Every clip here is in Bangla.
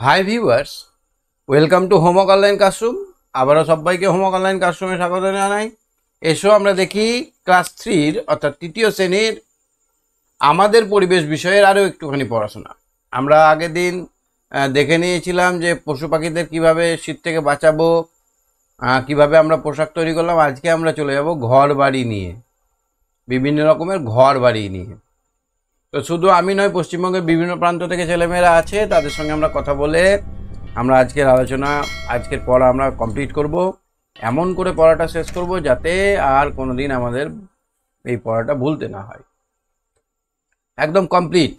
Hi viewers, welcome to homework online classroom. আবারও সবাইকে হোমওয়ার্ক অনলাইন ক্লাসরুমে স্বাগত জানাই। এসো আমরা দেখি ক্লাস 3 অর্থাৎ তৃতীয় শ্রেণীর আমাদের পরিবেশ বিষয়ের আরও একটুখানি পড়াশোনা। আমরা আগের দিন দেখে নিয়েছিলাম যে পশু পাখিদের কীভাবে শীত থেকে বাঁচাবো, কিভাবে আমরা পোশাক তৈরি করলাম। আজকে আমরা চলে যাব ঘর বাড়ি নিয়ে, বিভিন্ন রকমের ঘর বাড়ি নিয়ে। তো শুধু আমি নয়, পশ্চিমবঙ্গের বিভিন্ন প্রান্ত থেকে ছেলেমেয়েরা আছে, তাদের সঙ্গে আমরা কথা বলে আমরা আজকের আলোচনা, আজকের পড়া আমরা কমপ্লিট করব। এমন করে পড়াটা শেষ করব যাতে আর কোনো দিন আমাদের এই পড়াটা ভুলতে না হয়, একদম কমপ্লিট।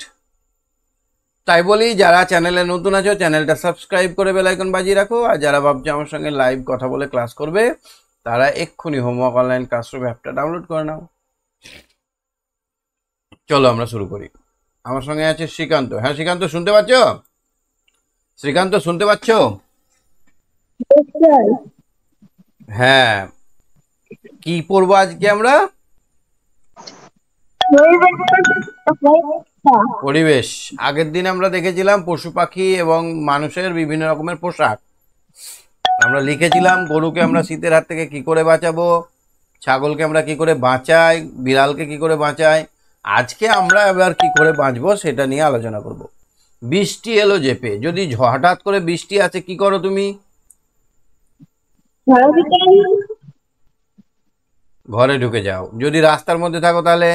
তাই বলি, যারা চ্যানেলে নতুন আছো চ্যানেলটা সাবস্ক্রাইব করে বেল আইকন বাজিয়ে রাখো, আর যারা ভাবছে আমার সঙ্গে লাইভ কথা বলে ক্লাস করবে তারা এক্ষুনি হোমওয়ার্ক অনলাইন ক্লাসরুম অ্যাপটা ডাউনলোড করে নাও। চলো আমরা শুরু করি। আমার সঙ্গে আছে শ্রীকান্ত। হ্যাঁ শ্রীকান্ত, শুনতে পাচ্ছ? শ্রীকান্ত শুনতে পাচ্ছ? হ্যাঁ, কি পড়বো আজকে আমরা? পরিবেশ। আগের দিন আমরা দেখেছিলাম পশু পাখি এবং মানুষের বিভিন্ন রকমের পোশাক। আমরা লিখেছিলাম গরুকে আমরা শীতের হাত থেকে কি করে বাঁচাবো, ছাগলকে আমরা কি করে বাঁচাই, বিড়ালকে কি করে বাঁচাই। আজকে আমরা এবার কি করে বাঁচবো সেটা নিয়ে আলোচনা করব। বৃষ্টি এলো যেপে, যদি হঠাৎ করে বৃষ্টি আছে কি করো তুমি? ঘরে ঢুকে যাও। যদি রাস্তার মধ্যে থাকো তাহলে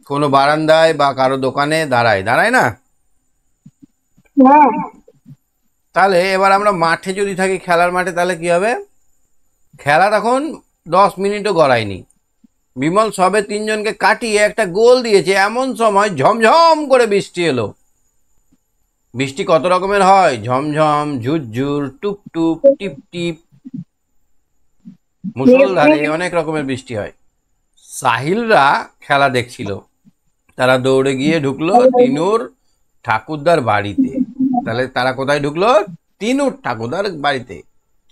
কোনো বারান্দায় বা কারো দোকানে দাঁড়ায় না? তাহলে এবার আমরা মাঠে যদি থাকি, খেলার মাঠে, তাহলে কি হবে? খেলা তখন 10 মিনিটও গড়ায়নি, বিমল সবে 3 জনকে কাটিয়ে একটা গোল দিয়েছে, এমন সময় ঝমঝম করে বৃষ্টি এলো। বৃষ্টি কত রকমের হয়? ঝমঝম, ঝুরঝুর, টুপটুপ, টিপটিপ, মুষলধারে, অনেক রকমের বৃষ্টি হয়। সাহিলরা খেলা দেখছিল, তারা দৌড়ে গিয়ে ঢুকলো তিনুর ঠাকুরদার বাড়িতে। তাহলে তারা কোথায় ঢুকলো? তিনুর ঠাকুরদার বাড়িতে।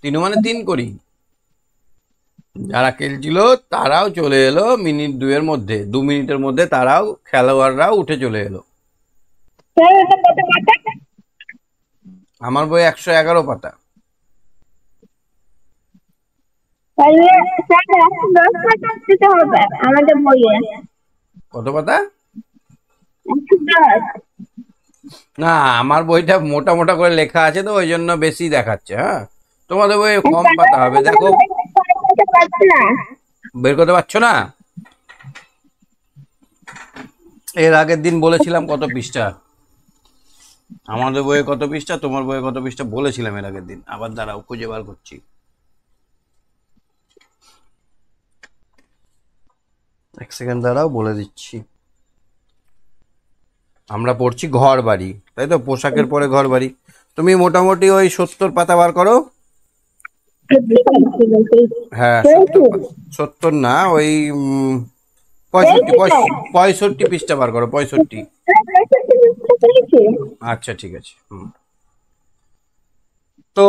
তিনু মানে 3 করি। যারা খেলছিল তারাও চলে এলো মিনিট 2-এর মধ্যে, 2 মিনিটের মধ্যে তারাও, খেলোয়াড়রাও উঠে চলে এলো। আমার বই 111 পাতা। কত পাতা? না, আমার বইটা মোটা মোটা করে লেখা আছে তো ওই জন্য বেশি দেখাচ্ছে। হ্যাঁ, তোমাদের বই কম পাতা হবে। দেখো, বের করতে পারছো না? এর আগের দিন বলেছিলাম কত পৃষ্ঠা, আমাদের বইয়ে কত পৃষ্ঠা, তোমার বইয়ে কত পৃষ্ঠা বলেছিলাম এর আগের দিন। আবার দাঁড়াও, খুঁজে বার করছি। এক সেকেন্ড দাঁড়াও, বলে দিচ্ছি। আমরা পড়ছি ঘর বাড়ি, তাই তো? পোশাকের পরে ঘর বাড়ি। তুমি মোটামুটি ওই 70 পাতা বার করো। হ্যাঁ, 70 না, ওই 65 পৃষ্ঠা বার করো। 65। আচ্ছা ঠিক আছে। তো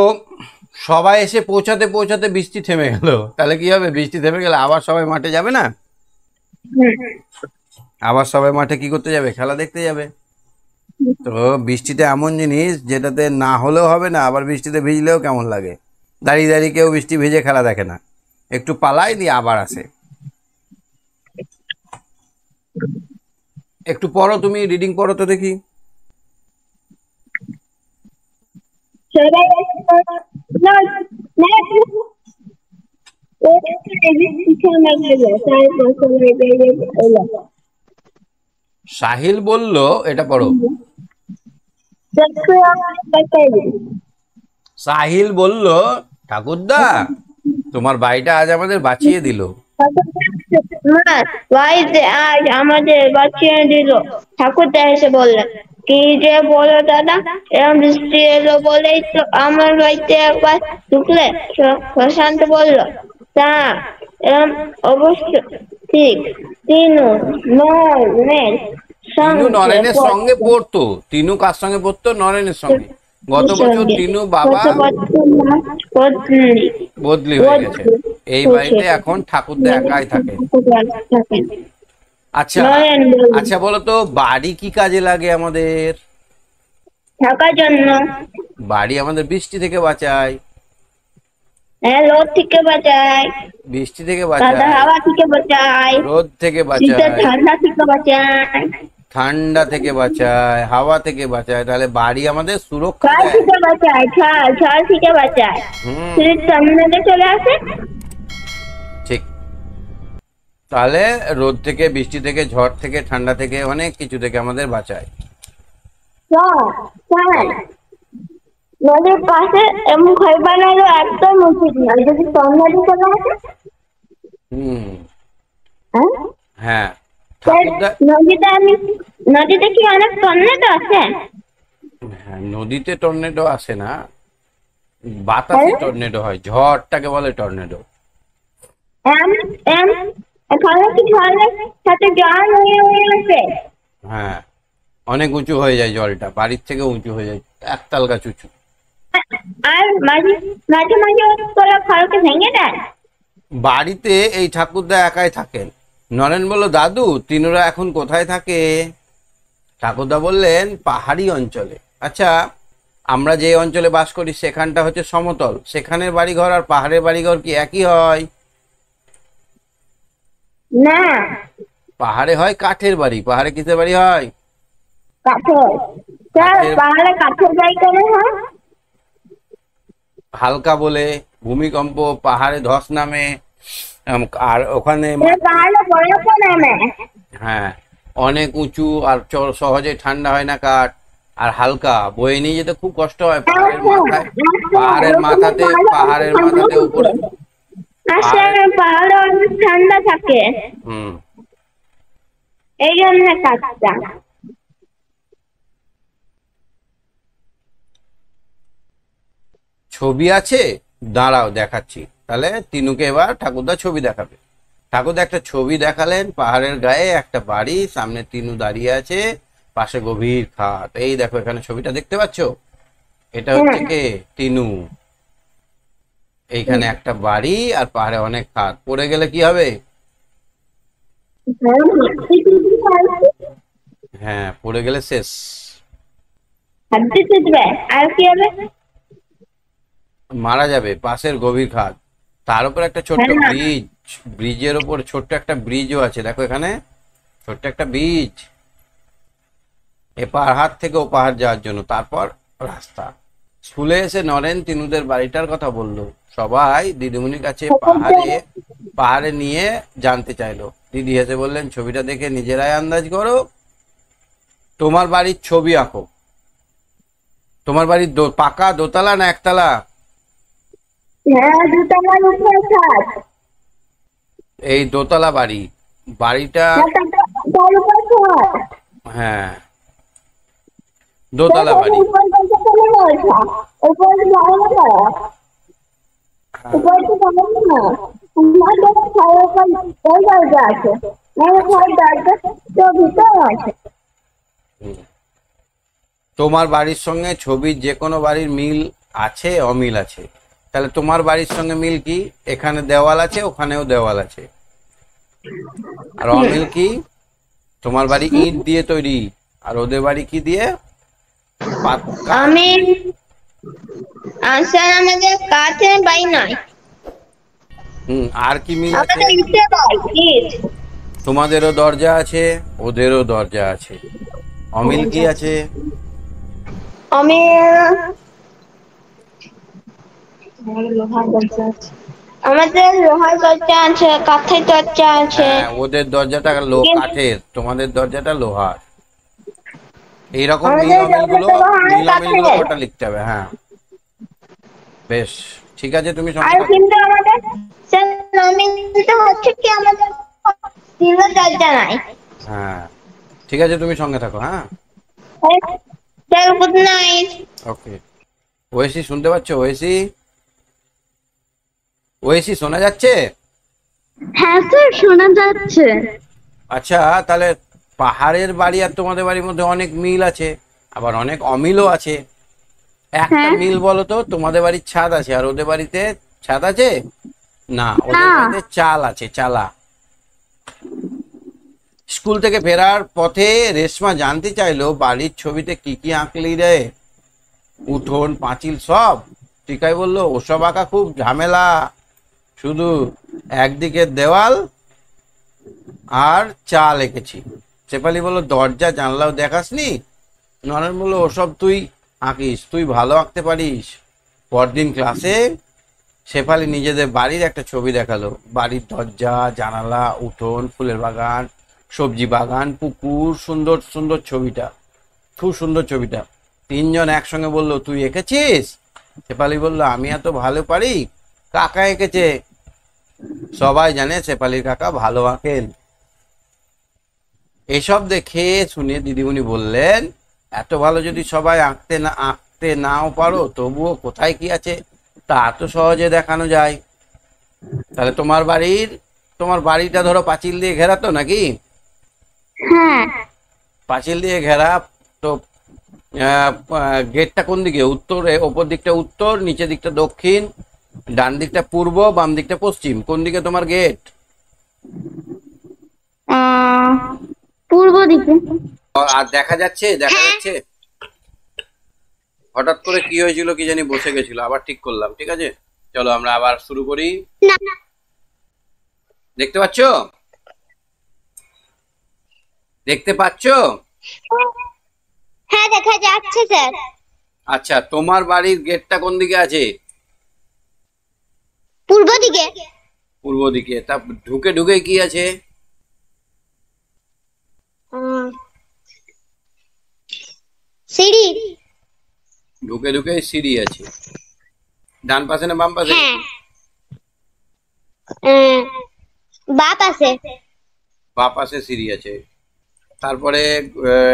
সবাই এসে পৌঁছাতে পৌঁছাতে বৃষ্টি থেমে গেল। তাহলে কি হবে? বৃষ্টি থেমে গেলে আবার সবাই মাঠে যাবে না? আবার সবাই মাঠে কি করতে যাবে? খেলা দেখতে যাবে। তো বৃষ্টিতে এমন জিনিস যেটাতে না হলেও হবে না, আবার বৃষ্টিতে ভিজলেও কেমন লাগে। দাঁড়িয়ে দাঁড়িয়ে কেউ বৃষ্টি ভিজে খেলা দেখে না, একটু পালাই দিয়ে আবার আসে। একটু পড়ো, তুমি রিডিং পড়ো তো দেখি। সাহিল বলল, এটা পড়ো। সাহিল বলল, ঠাকুরদা তোমার ভাইটা আজ আমাদের বাঁচিয়ে দিল। আজ আমাদের বাঁচিয়ে দিল, ঠাকুরদা এসে বললেন। কি যে বলো দাদা, এরকম বৃষ্টি এলো বলেই তো আমার বাড়িতে একবার ঢুকলে? প্রশান্ত বলল, তা এরকম অবশ্য ঠিক। তিনু নরেনের সঙ্গে পড়তো। তিনু কার সঙ্গে পড়তো? নরেনের সঙ্গে। গত বছর তিনু বাবা বদলি হয়ে গেছে, এই বাড়িতে এখন ঠাকুরদা একাই থাকে। আচ্ছা নরেন বলল, আচ্ছা, বলো তো বাড়ি কি কাজে লাগে আমাদের? থাকার জন্য। বাড়ি আমাদের বৃষ্টি থেকে বাঁচায়, হ্যাঁ, রোদ থেকে বাঁচায়, বৃষ্টি থেকে ঠান্ডা বাঁচায়, হাওয়া থেকে বাঁচায়, রোদ থেকে শীতের বাঁচায়, ঠান্ডা থেকে বাঁচায়, ঠান্ডা থেকে বাঁচায়, হাওয়া থেকে বাঁচায়। তাহলে বাড়ি আমাদের সুরক্ষা ঝড় দেয়। থেকে বাঁচায়, ঝড় থেকে বাঁচায়। হুম, শীত তামিলনাড়ু চলে আসে। ঠিক। তাহলে রোদ থেকে, বৃষ্টি থেকে, ঝড় থেকে, ঠান্ডা থেকে, অনেক কিছু থেকে আমাদের বাঁচায়। স্যার, নদীর পাশে এমন ঘর বানানো একদম উচিত নয়, যদি তরনাড়ু চলে আসে। হুম, হ্যাঁ হ্যাঁ। স্যার, ঠাকুরদা, নদীতে কি অনেক টর্নেডো আছে? হ্যাঁ, নদীতে টর্নেডো আসে না, বাতাসে টর্নেডো হয়, ঝড়টাকে বলে টর্নেডো। এম এম এখানে কি ঝড়ের সাথে জল হয়ে হয়ে আসে? হ্যাঁ, অনেক উঁচু হয়ে যায় জলটা, বাড়ির থেকে উঁচু হয়ে যায়, একতাল গাছ উঁচু। আর মাঝে মাঝে মাঝে তোরা ঘরকে ভেঙে দেয়। বাড়িতে এই ঠাকুরদা একাই থাকেন। নরেন বলল, দাদু তিনুরা এখন কোথায় থাকে? ঠাকুরদা বললেন, পাহাড়ি অঞ্চলে। আচ্ছা, আমরা যে অঞ্চলে বাস করি সেখানটা হচ্ছে সমতল, সেখানের বাড়িঘর আর পাহাড়ের বাড়িঘর কি একই হয়? না, পাহাড়ে হয় কাঠের বাড়ি। পাহাড়ে কিসের বাড়ি হয়? কাঠের। স্যার, কাঠের। পাহাড়ে কাঠের বাড়ি কেন হয়? হালকা বলে, ভূমিকম্প, পাহাড়ে ধস নামে, আর ওখানে পাহাড়ে বরফও নামে। হ্যাঁ, অনেক উঁচু আর সহজে ঠান্ডা হয় না কাঠ, আর হালকা বয়ে নিয়ে যেতে খুব কষ্ট হয় পাহাড়ের মাথায়। পাহাড়ের মাথাতে উপরে। আর স্যার, পাহাড়ে অনেক ঠান্ডা থাকে, হুম, এই জন্য কাঠটা। ছবি আছে, দাঁড়াও দেখাচ্ছি। তাহলে তিনুকে এবার ঠাকুরদা ছবি দেখাবে। ঠাকুরদা একটা ছবি দেখালেন, পাহাড়ের গায়ে একটা বাড়ি, সামনে তিনু দাঁড়িয়ে আছে, পাশে গভীর খাত। এই দেখো এখানে ছবিটা দেখতে পাচ্ছো? এটা হচ্ছে কে? তিনু। এইখানে একটা বাড়ি আর পাহাড়ে অনেক খাত, পড়ে গেলে কি হবে? হ্যাঁ, পড়ে গেলে শেষ, হাড্ডি ছুটবে। আর কি হবে? মারা যাবে। পাশের গভীর খাত, তার উপর একটা ছোট্ট হ্যাঁ। ব্রিজ, ব্রিজের ওপর ছোট্ট একটা ব্রিজও আছে, দেখো এখানে ছোট্ট একটা ব্রিজ, এ পাহাড় থেকে ও পাহাড় যাওয়ার জন্য। তারপর রাস্তা। স্কুলে এসে নরেন তিনুদের বাড়িটার কথা বললো। সবাই দিদিমণির কাছে পাহাড়ে নিয়ে জানতে চাইলো। দিদি হেসে বললেন, ছবিটা দেখে নিজেরাই আন্দাজ করো, তোমার বাড়ির ছবি আঁকো। তোমার বাড়ির পাকা দোতলা না একতলা? হ্যাঁ, দুতলার উপরে ছাদ। এই দোতলা বাড়ি, বাড়িটা। তার উপরে ছাদ। হ্যাঁ, দোতলা বাড়ি। উপরে হ্যাঁ, উপরে তো যাবেন না। আমাদের ঘরের উপর ওই দরজা আছে। আমার ঘর দরজা তো ভিতরে আছে। হুম। তোমার বাড়ির সঙ্গে ছবির যে কোনো বাড়ির মিল আছে, অমিল আছে? তাহলে তোমার বাড়ির সঙ্গে মিল কি? এখানে দেওয়াল আছে, ওখানেও দেওয়াল আছে। আর অমিল কি? তোমার বাড়ি ইট দিয়ে তৈরি, আর ওদের বাড়ি কি দিয়ে? পাক্কা। আমি স্যার, আমাদের কাঠের বাড়ি নয়, আর কি মিল আছে? আমাদের ইটের বাড়ি, ইট। তোমাদেরও দরজা আছে, ওদেরও দরজা আছে। অমিল কি আছে? আমি লোহার দরজা আছে। আমাদের লোহার দরজা আছে, কাঠের দরজা আছে। হ্যাঁ, ওদের দরজাটা কাঠের, তোমাদের দরজাটা লোহার। এইরকম মিল আমাদের অমিল গুলো, দরজাটা লোহার, মিল অমিল গুলো কাঠের। কটা লিখতে হবে। হ্যাঁ, বেশ, ঠিক আছে, তুমি আর সঙ্গে থাকো। কিন্তু আমাদের স্যার, নমিনিতে হচ্ছে কি আমাদের স্টিলের দরজা নাই। হ্যাঁ, ঠিক আছে, তুমি সঙ্গে থাকো। হ্যাঁ, স্যার, গুড নাইট। ওকে। ওয়েসি শুনতে পাচ্ছ? ওয়েসি, ওয়েসি শোনা যাচ্ছে? হ্যাঁ স্যার, শোনা যাচ্ছে। আচ্ছা, তাহলে পাহাড়ের বাড়ি আর তোমাদের বাড়ির মধ্যে অনেক মিল আছে, আবার অনেক অমিলও আছে। একটা মিল বলো তো, তোমাদের বাড়ির ছাদ আছে আর ওদের বাড়িতে ছাদ আছে না? ওদের বাড়িতে চাল আছে, চালা। স্কুল থেকে ফেরার পথে রেশমা জানতে চাইলো বাড়ির ছবিতে কি কি আঁকলি রে? উঠোন, পাঁচিল সব? টিকাই বলল, ওসব আঁকা খুব ঝামেলা, শুধু একদিকে দেওয়াল আর চাল এঁকেছি। শেফালি বলল, দরজা জানলাও দেখাসনি? নরেন বলল, ওসব তুই আঁকিস, তুই ভালো আঁকতে পারিস। পরদিন ক্লাসে শেফালি নিজেদের বাড়ির একটা ছবি দেখালো। বাড়ির দরজা, জানালা, উঠোন, ফুলের বাগান, সবজি বাগান, পুকুর, সুন্দর সুন্দর ছবিটা, খুব সুন্দর ছবিটা। তিনজন একসঙ্গে বলল, তুই এঁকেছিস? শেফালি বলল, আমি এত ভালো পারি? কাকা এঁকেছে। সবাই জানে শেফালির কাকা ভালো আঁকেন। এসব দেখে শুনে দিদিমণি বললেন, এত ভালো যদি সবাই আঁকতে নাও পারো, তবুও কোথায় কি আছে তা তো সহজে দেখানো যায়। তাহলে তোমার বাড়িটা ধরো পাঁচিল দিয়ে ঘেরা তো নাকি? হ্যাঁ। পাঁচিল দিয়ে ঘেরা তো। গেটটা কোন দিকে? উত্তরে, ওপর দিকটা উত্তর, নিচের দিকটা দক্ষিণ, ডান দিকটা পূর্ব, বাম দিকটা পশ্চিম। কোন দিকে তোমার গেট? পূর্ব দিকে। আর দেখা যাচ্ছে? হঠাৎ করে কি হয়েছিল কি জানি, বসে গেছিল, আবার ঠিক করলাম। ঠিক আছে, চলো আমরা আবার শুরু করি। দেখতে পাচ্ছ? দেখতে পাচ্ছ? হ্যাঁ, দেখা যাচ্ছে স্যার। আচ্ছা, তোমার বাড়ির গেটটা কোন দিকে আছে? পূর্ব দিকে। পূর্ব দিকে। তা ঢুকে ঢুকে কি আছে? সিঁড়ি। ঢুকে ঢুকে সিঁড়ি আছে। ডান পাশে না বাম পাশে? বাঁ পাশে। বাঁ পাশে সিঁড়ি আছে। তারপরে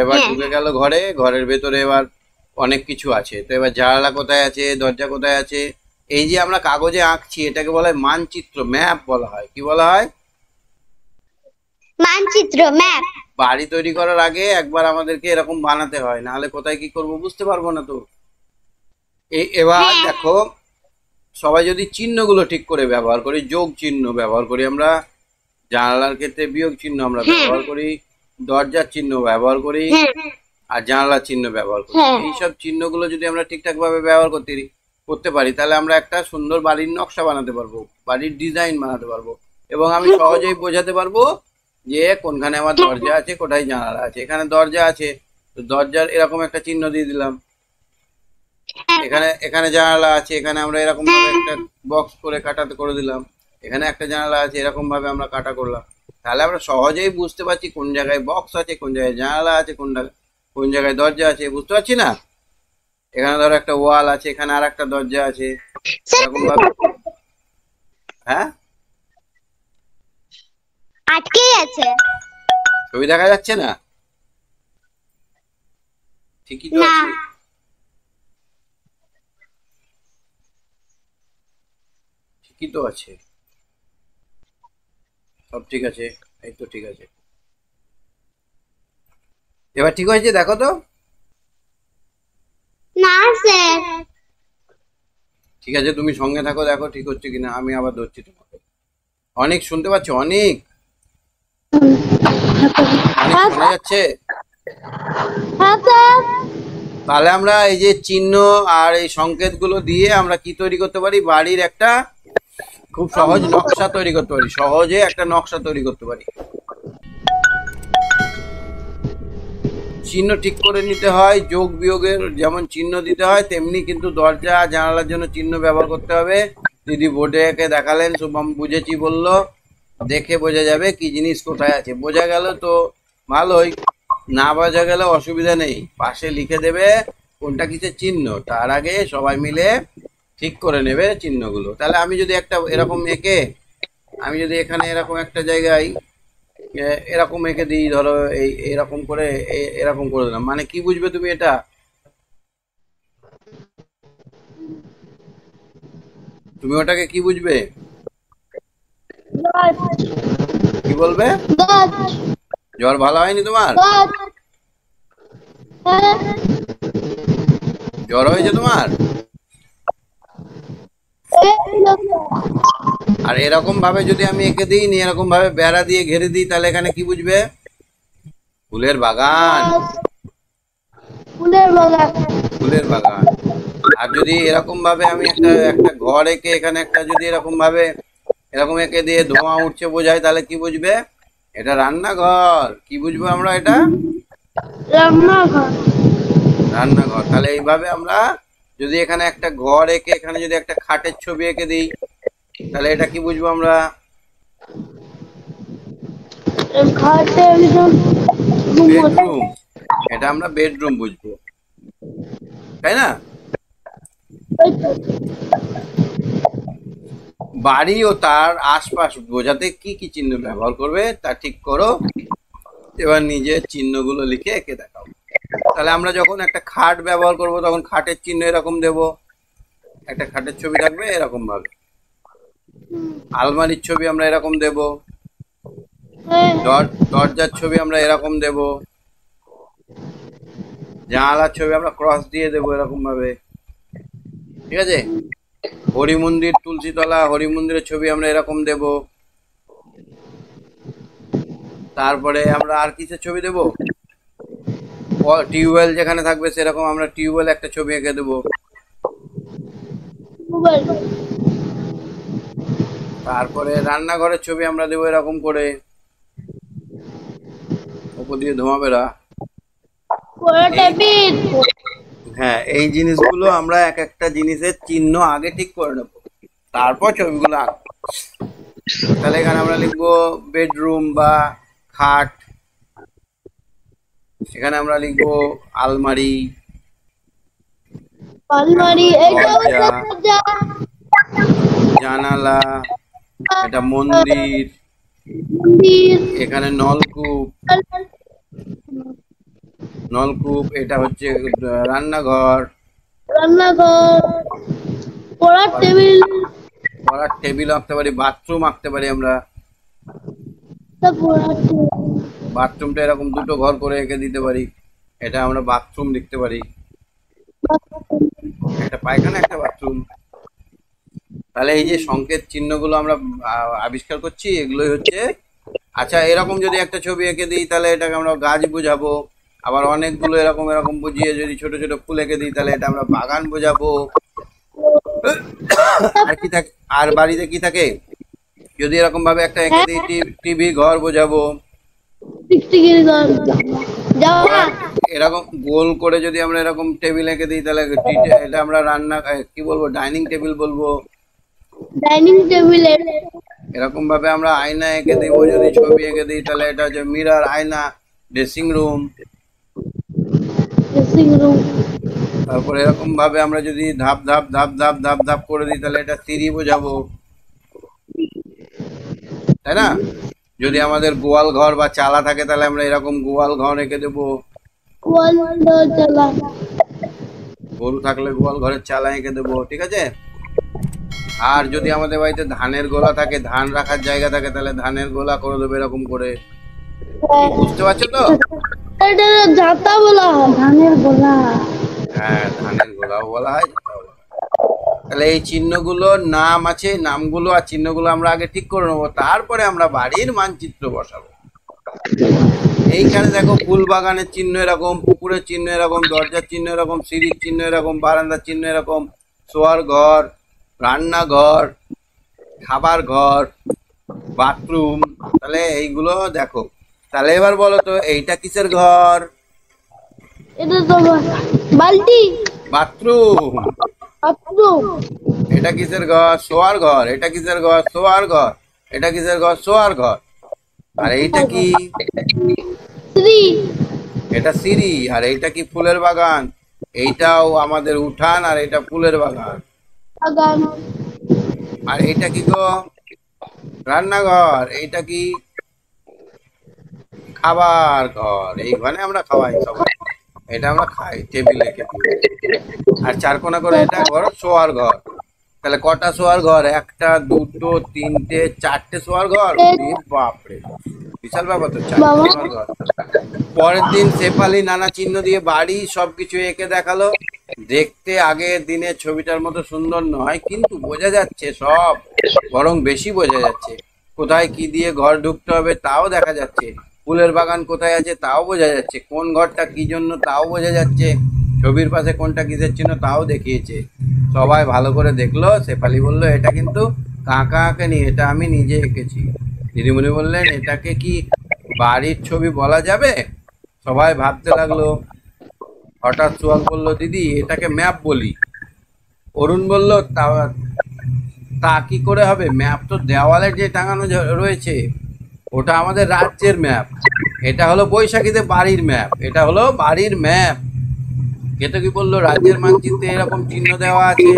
এবার ঢুকে গেল ঘরে। ঘরের ভেতরে এবার অনেক কিছু আছে। তো এবার জানালা কোথায় আছে, দরজা কোথায় আছে? এই যে আমরা কাগজে আঁকছি, এটাকে বলা হয় মানচিত্র, ম্যাপ বলা হয়। কি বলা হয়? মানচিত্র, ম্যাপ। বাড়ি তৈরি করার আগে একবার আমাদেরকে এরকম বানাতে হয়, নাহলে কোথায় কি করব বুঝতে পারবো না তো। এবার দেখো, সবাই যদি চিহ্নগুলো ঠিক করে ব্যবহার করি, যোগ চিহ্ন ব্যবহার করি আমরা, জানালার ক্ষেত্রে বিয়োগ চিহ্ন আমরা ব্যবহার করি, দরজার চিহ্ন ব্যবহার করি, আর জানালার চিহ্ন ব্যবহার করি। এইসব চিহ্নগুলো যদি আমরা ঠিকঠাক ভাবে ব্যবহার করতে পারি, তাহলে আমরা একটা সুন্দর বাড়ির নকশা বানাতে পারবো, বাড়ির ডিজাইন বানাতে পারবো, এবং আমি সহজেই বোঝাতে পারবো যে কোনখানে আমার দরজা আছে, কোথায় জানালা আছে। এখানে দরজা আছে, তো দরজার এরকম একটা চিহ্ন দিয়ে দিলাম। এখানে জানালা আছে, এখানে আমরা এরকম ভাবে একটা বক্স করে কাটাতে করে দিলাম। এখানে একটা জানালা আছে, এরকম ভাবে আমরা কাটা করলাম। তাহলে আমরা সহজেই বুঝতে পারছি কোন জায়গায় বক্স আছে, কোন জায়গায় জানালা আছে, কোন জায়গায় দরজা আছে। বুঝতে পারছি না? এখানে ধরো একটা ওয়াল আছে, এখানে আর একটা দরজা আছে, এরকম ভাবে। হ্যাঁ, আটকে আছে। ছবি দেখা যাচ্ছে না? ঠিকই তো আছে। ঠিকই তো আছে, সব ঠিক আছে। এই তো ঠিক আছে, এবার ঠিক হয়েছে, দেখো তো। না স্যার। ঠিক আছে, তুমি সঙ্গে থাকো, দেখো ঠিক হচ্ছে কিনা। আমি আবার ধরছি তোমাকে। অনেক শুনতে পাচ্ছ? অনেক শোনা যাচ্ছে? তাহলে আমরা এই যে চিহ্ন আর এই সংকেতগুলো দিয়ে আমরা কি তৈরি করতে পারি? বাড়ির একটা খুব সহজ নকশা তৈরি করতে পারি, সহজে একটা নকশা তৈরি করতে পারি। চিহ্ন ঠিক করে নিতে হয়, যোগ বিয়োগের যেমন চিহ্ন দিতে হয়, তেমনি কিন্তু দরজা জানালার জন্য চিহ্ন ব্যবহার করতে হবে। দিদি বোর্ডে এঁকে দেখালেন, শুভম বুঝেছি বলল, দেখে বোঝা যাবে কি জিনিস কোথায় আছে। বোঝা গেল তো ভালোই, না বোঝা গেলে অসুবিধা নেই, পাশে লিখে দেবে কোনটা কিসের চিহ্ন। তার আগে সবাই মিলে ঠিক করে নেবে চিহ্নগুলো। তাহলে আমি যদি একটা এরকম এঁকে, আমি যদি এখানে এরকম একটা জায়গায় এরকম এঁকে দিই, ধরো এরকম করে, এরকম করে দিলাম, মানে কি বুঝবে তুমি এটা? তুমি ওটাকে কি বুঝবে? কি বলবে? জ্বর ভালো হয়নি তোমার? জ্বর হয়েছে তোমার? আর এরকম ভাবে যদি আমি এঁকে দিই, এরকম ভাবে বেড়া দিয়ে ঘিরে দিই, তাহলে এখানে কি বুঝবে? ফুলের বাগান। ফুলের বাগান। ফুলের বাগান। আর যদি এরকম ভাবে আমি একটা একটা ঘর এঁকে এখানে একটা যদি এরকম এঁকে দিয়ে ধোঁয়া উঠছে বোঝাই, তাহলে কি বুঝবে? এটা রান্নাঘর। কি বুঝবো আমরা এটা? রান্নাঘর। রান্নাঘর। তাহলে এইভাবে আমরা যদি এখানে একটা ঘর এঁকে এখানে যদি একটা খাটের ছবি এঁকে দিই, তাহলে এটা কি বুঝবো আমরা? ঘরটা একদম বেডরুম। এটা আমরা বেডরুম বুঝবো, তাই না? বাড়ি ও তার আশপাশ বোঝাতে কি কি চিহ্ন ব্যবহার করবে তা ঠিক করো। এবার নিজে চিহ্নগুলো লিখে এঁকে দেখাও। তাহলে আমরা যখন একটা খাট ব্যবহার করব তখন খাটের চিহ্ন এরকম দেব, একটা খাটের ছবি থাকবে এরকম ভাবে। আলমারির ছবি আমরা এরকম দেব, দরজার ছবি আমরা এরকম দেব, জানালার ছবি আমরা ক্রস দিয়ে দেবো এরকম ভাবে, ঠিক আছে? হরি মন্দির, তুলসীতলা, হরি মন্দিরের ছবি আমরা এরকম দেব। তারপরে আমরা আর কিসের ছবি দেব? টিউবওয়েল যেখানে থাকবে সেরকম আমরা টিউবওয়েল একটা ছবি এঁকে দেবো। তারপরে রান্নাঘরের ছবি আমরা দেবো এরকম করে, ওপর দিয়ে ধোঁয়া বেরা। হ্যাঁ, এই জিনিসগুলো আমরা এক একটা জিনিসের চিহ্ন আগে ঠিক করে নেবো, তারপর ছবিগুলো আঁকবো। তাহলে এখানে আমরা লিখবো বেডরুম বা খাট, এখানে আমরা লিখবো আলমারি, দরজা, জানালা, এটা মন্দির, এখানে নলকূপ, এটা হচ্ছে রান্নাঘর, পড়ার টেবিল আঁকতে পারি, বাথরুম আঁকতে পারি আমরা। বাথরুমটা এরকম দুটো ঘর করে এঁকে দিতে পারি, এটা আমরা বাথরুম লিখতে পারি, একটা পায়খানা একটা বাথরুম। তাহলে এই যে সংকেত চিহ্নগুলো আমরা আবিষ্কার করছি, এগুলোই হচ্ছে। আচ্ছা, এরকম যদি একটা ছবি এঁকে দিই তাহলে এটাকে আমরা গাছ বোঝাবো। আবার অনেকগুলো এরকম এরকম বুঝিয়ে যদি ছোট ছোট ফুল এঁকে দিই তাহলে এটা আমরা বাগান বোঝাবো। আর কি থাকে? আর বাড়িতে কি থাকে? যদি এরকম ভাবে একটা এঁকে দিই টিভি ঘর বোঝাবো। এরকম গোল করে যদি আমরা এরকম টেবিল এঁকে দিই তাহলে এটা আমরা কি বলবো, ডাইনিং টেবিল বলবো। এরকম ভাবে আমরা আয়না এঁকে দিব, যদি ছবি এঁকে দিই তাহলে এটা হচ্ছে মিরর, আয়না, ড্রেসিং রুম। তারপরে এরকম ভাবে আমরা যদি ধাপ ধাপ ধাপ ধাপ ধাপ ধাপ করে দিই তাহলে এটা সিঁড়ি বোঝাবো, তাই না? যদি আমাদের গোয়াল ঘর বা চালা থাকে তাহলে আমরা এরকম গোয়াল ঘর রেখে দেবো। গরু থাকলে গোয়াল ঘরের চালা এঁকে দেবো, ঠিক আছে? আর যদি আমাদের বাড়িতে ধানের গোলা থাকে, ধান রাখার জায়গা থাকে, তাহলে ধানের গোলা করে দেবো এরকম করে। বুঝতে পারছো তো? জাতা বলা হয়, ধানের গোলা। হ্যাঁ, ধানের গোলাও বলা হয়। তাহলে এই চিহ্নগুলোর নাম আছে, নামগুলো আর চিহ্নগুলো আমরা আগে ঠিক করে নেবো, তারপরে আমরা বাড়ির মানচিত্র বসাবো। এইখানে দেখো ফুল বাগানের চিহ্ন এরকম, পুকুরের চিহ্ন এরকম, দরজার চিহ্ন এরকম, সিঁড়ির চিহ্ন এরকম, বারান্দার চিহ্ন এরকম, শোয়ার ঘর, রান্নাঘর, খাবার ঘর, বাথরুম। তাহলে এইগুলো দেখো। তাহলে এবার বলো তো এইটা কিসের ঘর? এটা তো বালতি। বাথরুম। এটা কিসের ঘর? শোয়ার ঘর। এটা কিসের ঘর? শোয়ার ঘর। এটা কিসের ঘর? শোয়ার ঘর। আর এইটা কি? এটা সিঁড়ি। আর এইটা কি? ফুলের বাগান। এইটাও আমাদের উঠান, আর এটা ফুলের বাগান। আর এইটা কি গো? রান্নাঘর। এইটা কি? খাবার ঘর। এইখানে আমরা খাওয়াই সবাই, এটা আমরা খাই টেবিলে। আর চারকোনা করে এটা ঘর, শোয়ার ঘর। তাহলে কটা শোয়ার ঘর? একটা, দুটো, তিনটে, চারটে শোয়ার ঘর। বাপরে, বিশাল ব্যাপার তো, চারটে শোয়ার ঘর। পরের দিন শেফালি নানা চিহ্ন দিয়ে বাড়ি সবকিছু এঁকে দেখালো। দেখতে আগের দিনের ছবিটার মতো সুন্দর নয়, কিন্তু বোঝা যাচ্ছে সব, বরং বেশি বোঝা যাচ্ছে। কোথায় কি দিয়ে ঘর ঢুকতে হবে তাও দেখা যাচ্ছে। ফুলের বাগান কোথায় আছে তাও বোঝা যাচ্ছে, কোন ঘরটা কি জন্য তাও বোঝা যাচ্ছে, ছবির পাশে কোনটা কিসের চিহ্ন তাও দেখিয়েছে। সবাই ভালো করে দেখলো। শেফালি বলল এটা কিন্তু কাকা আঁকেনি, এটা আমি নিজে এঁকেছি। দিদিমণি বললেন এটাকে কি বাড়ির ছবি বলা যাবে? সবাই ভাবতে লাগলো। হঠাৎ সোহাগ বলল দিদি এটাকে ম্যাপ বলি। অরুণ বলল তা তা কি করে হবে, ম্যাপ তো দেওয়ালে যে টাঙানো রয়েছে ওটা আমাদের রাজ্যের ম্যাপ, এটা হলো বৈশাখীতে বাড়ির ম্যাপ, এটা হলো বাড়ির ম্যাপ। কেতকী বলল রাজ্যের মানচিত্রে এরকম চিহ্ন দেওয়া আছে,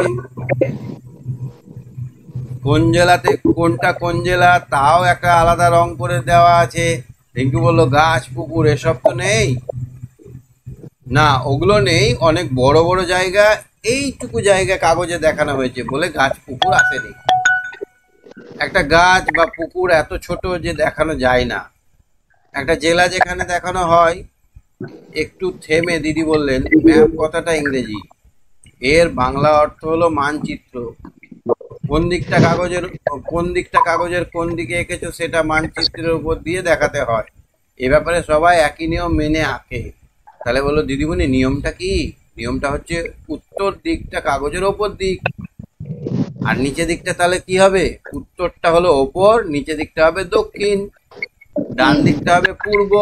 কোন জেলাতে কোনটা কোন জেলা তাও একটা আলাদা রং করে দেওয়া আছে। রিঙ্কু বলল গাছ পুকুর এসব তো নেই। না ওগুলো নেই, অনেক বড় বড় জায়গা, এইটুকু জায়গা কাগজে দেখানো হয়েছে বলে গাছ পুকুর আসেনি। একটা গাছ বা পুকুর এত ছোট যে দেখানো যায় না। একটা জেলা যেখানে দেখানো হয়। একটু থেমে দিদি বললেন ম্যাপ কথাটা ইংরেজি, এর বাংলা অর্থ হলো মানচিত্র। কোন দিকটা কাগজের কোন দিকে এঁকেছো সেটা মানচিত্রের উপর দিয়ে দেখাতে হয়। এ ব্যাপারে সবাই একই নিয়ম মেনে আঁকে। তাহলে বললো দিদিমণি নিয়মটা কি? নিয়মটা হচ্ছে উত্তর দিকটা কাগজের ওপর দিক, আর নিচে দিকটা তাহলে কি হবে? উত্তরটা হলো ওপর, নিচে দিকটা হবে দক্ষিণ, ডান দিকটা হবে পূর্ব,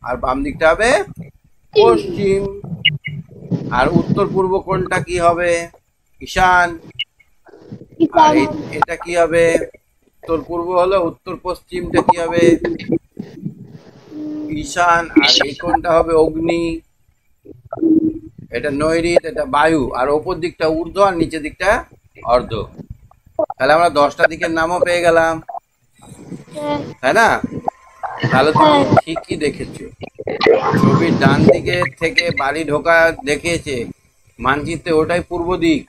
আর বাম দিকটা হবে পশ্চিম। আর উত্তর পূর্ব কোনটা কি হবে? ঈশান। আর এটা কি হবে? উত্তর পূর্ব হলো, উত্তর পশ্চিমটা কি হবে? ঈশান। আর এই কোনটা হবে? অগ্নি। এটা নৈঋত, এটা বায়ু। আর ওপর দিকটা ঊর্ধ্ব আর নিচের দিকটা অর্ধ। তাহলে আমরা 10টা দিকের নামও পেয়ে গেলাম, তাই না? তাহলে তুমি ঠিকই দেখেছো। ছবির ডান দিকে থেকে বাড়ি ঢোকা দেখিয়েছে মানচিত্রে, ওটাই পূর্ব দিক।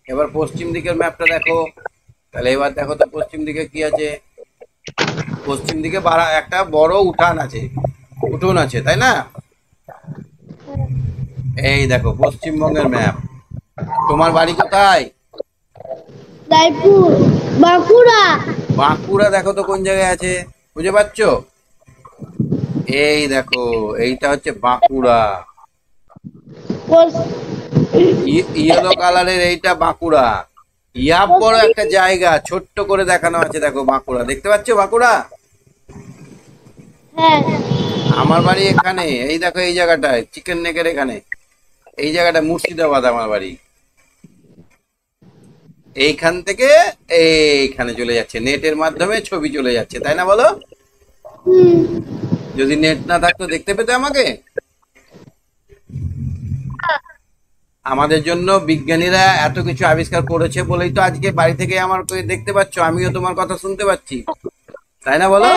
এবার পশ্চিম দিকের ম্যাপটা দেখো। তাহলে এবার দেখো তো পশ্চিম দিকে কি আছে। পশ্চিম দিকে একটা বড় উঠোন আছে, তাই না? এই দেখো পশ্চিমবঙ্গের ম্যাপ। তোমার বাড়ি কোথায়? রায়পুর, বাঁকুড়া। বাঁকুড়া দেখো তো কোন জায়গায় আছে, বুঝে পাচ্ছো? এই দেখো এইটা হচ্ছে বাঁকুড়া, ইয়েলো কালারের এইটা বাঁকুড়া। ইয়া বড় একটা জায়গা ছোট্ট করে দেখানো আছে, দেখো বাঁকুড়া, দেখতে পাচ্ছো বাঁকুড়া? হ্যাঁ। আমার বাড়ি এখানে, এই দেখো এই জায়গাটায় চিকেন নেকের এখানে, এই জায়গাটা মুর্শিদাবাদ আমার বাড়ি। এইখান থেকে এইখানে চলে যাচ্ছে, নেটের মাধ্যমে ছবি চলে যাচ্ছে, তাই না বলো? যদি নেট না থাকতো দেখতে পেতে আমাকে? আমাদের জন্য বিজ্ঞানীরা এত কিছু আবিষ্কার করেছে বলেই তো আজকে বাড়ি থেকে আমার দেখতে পাচ্ছ, আমিও তোমার কথা শুনতে পাচ্ছি, তাই না বলো?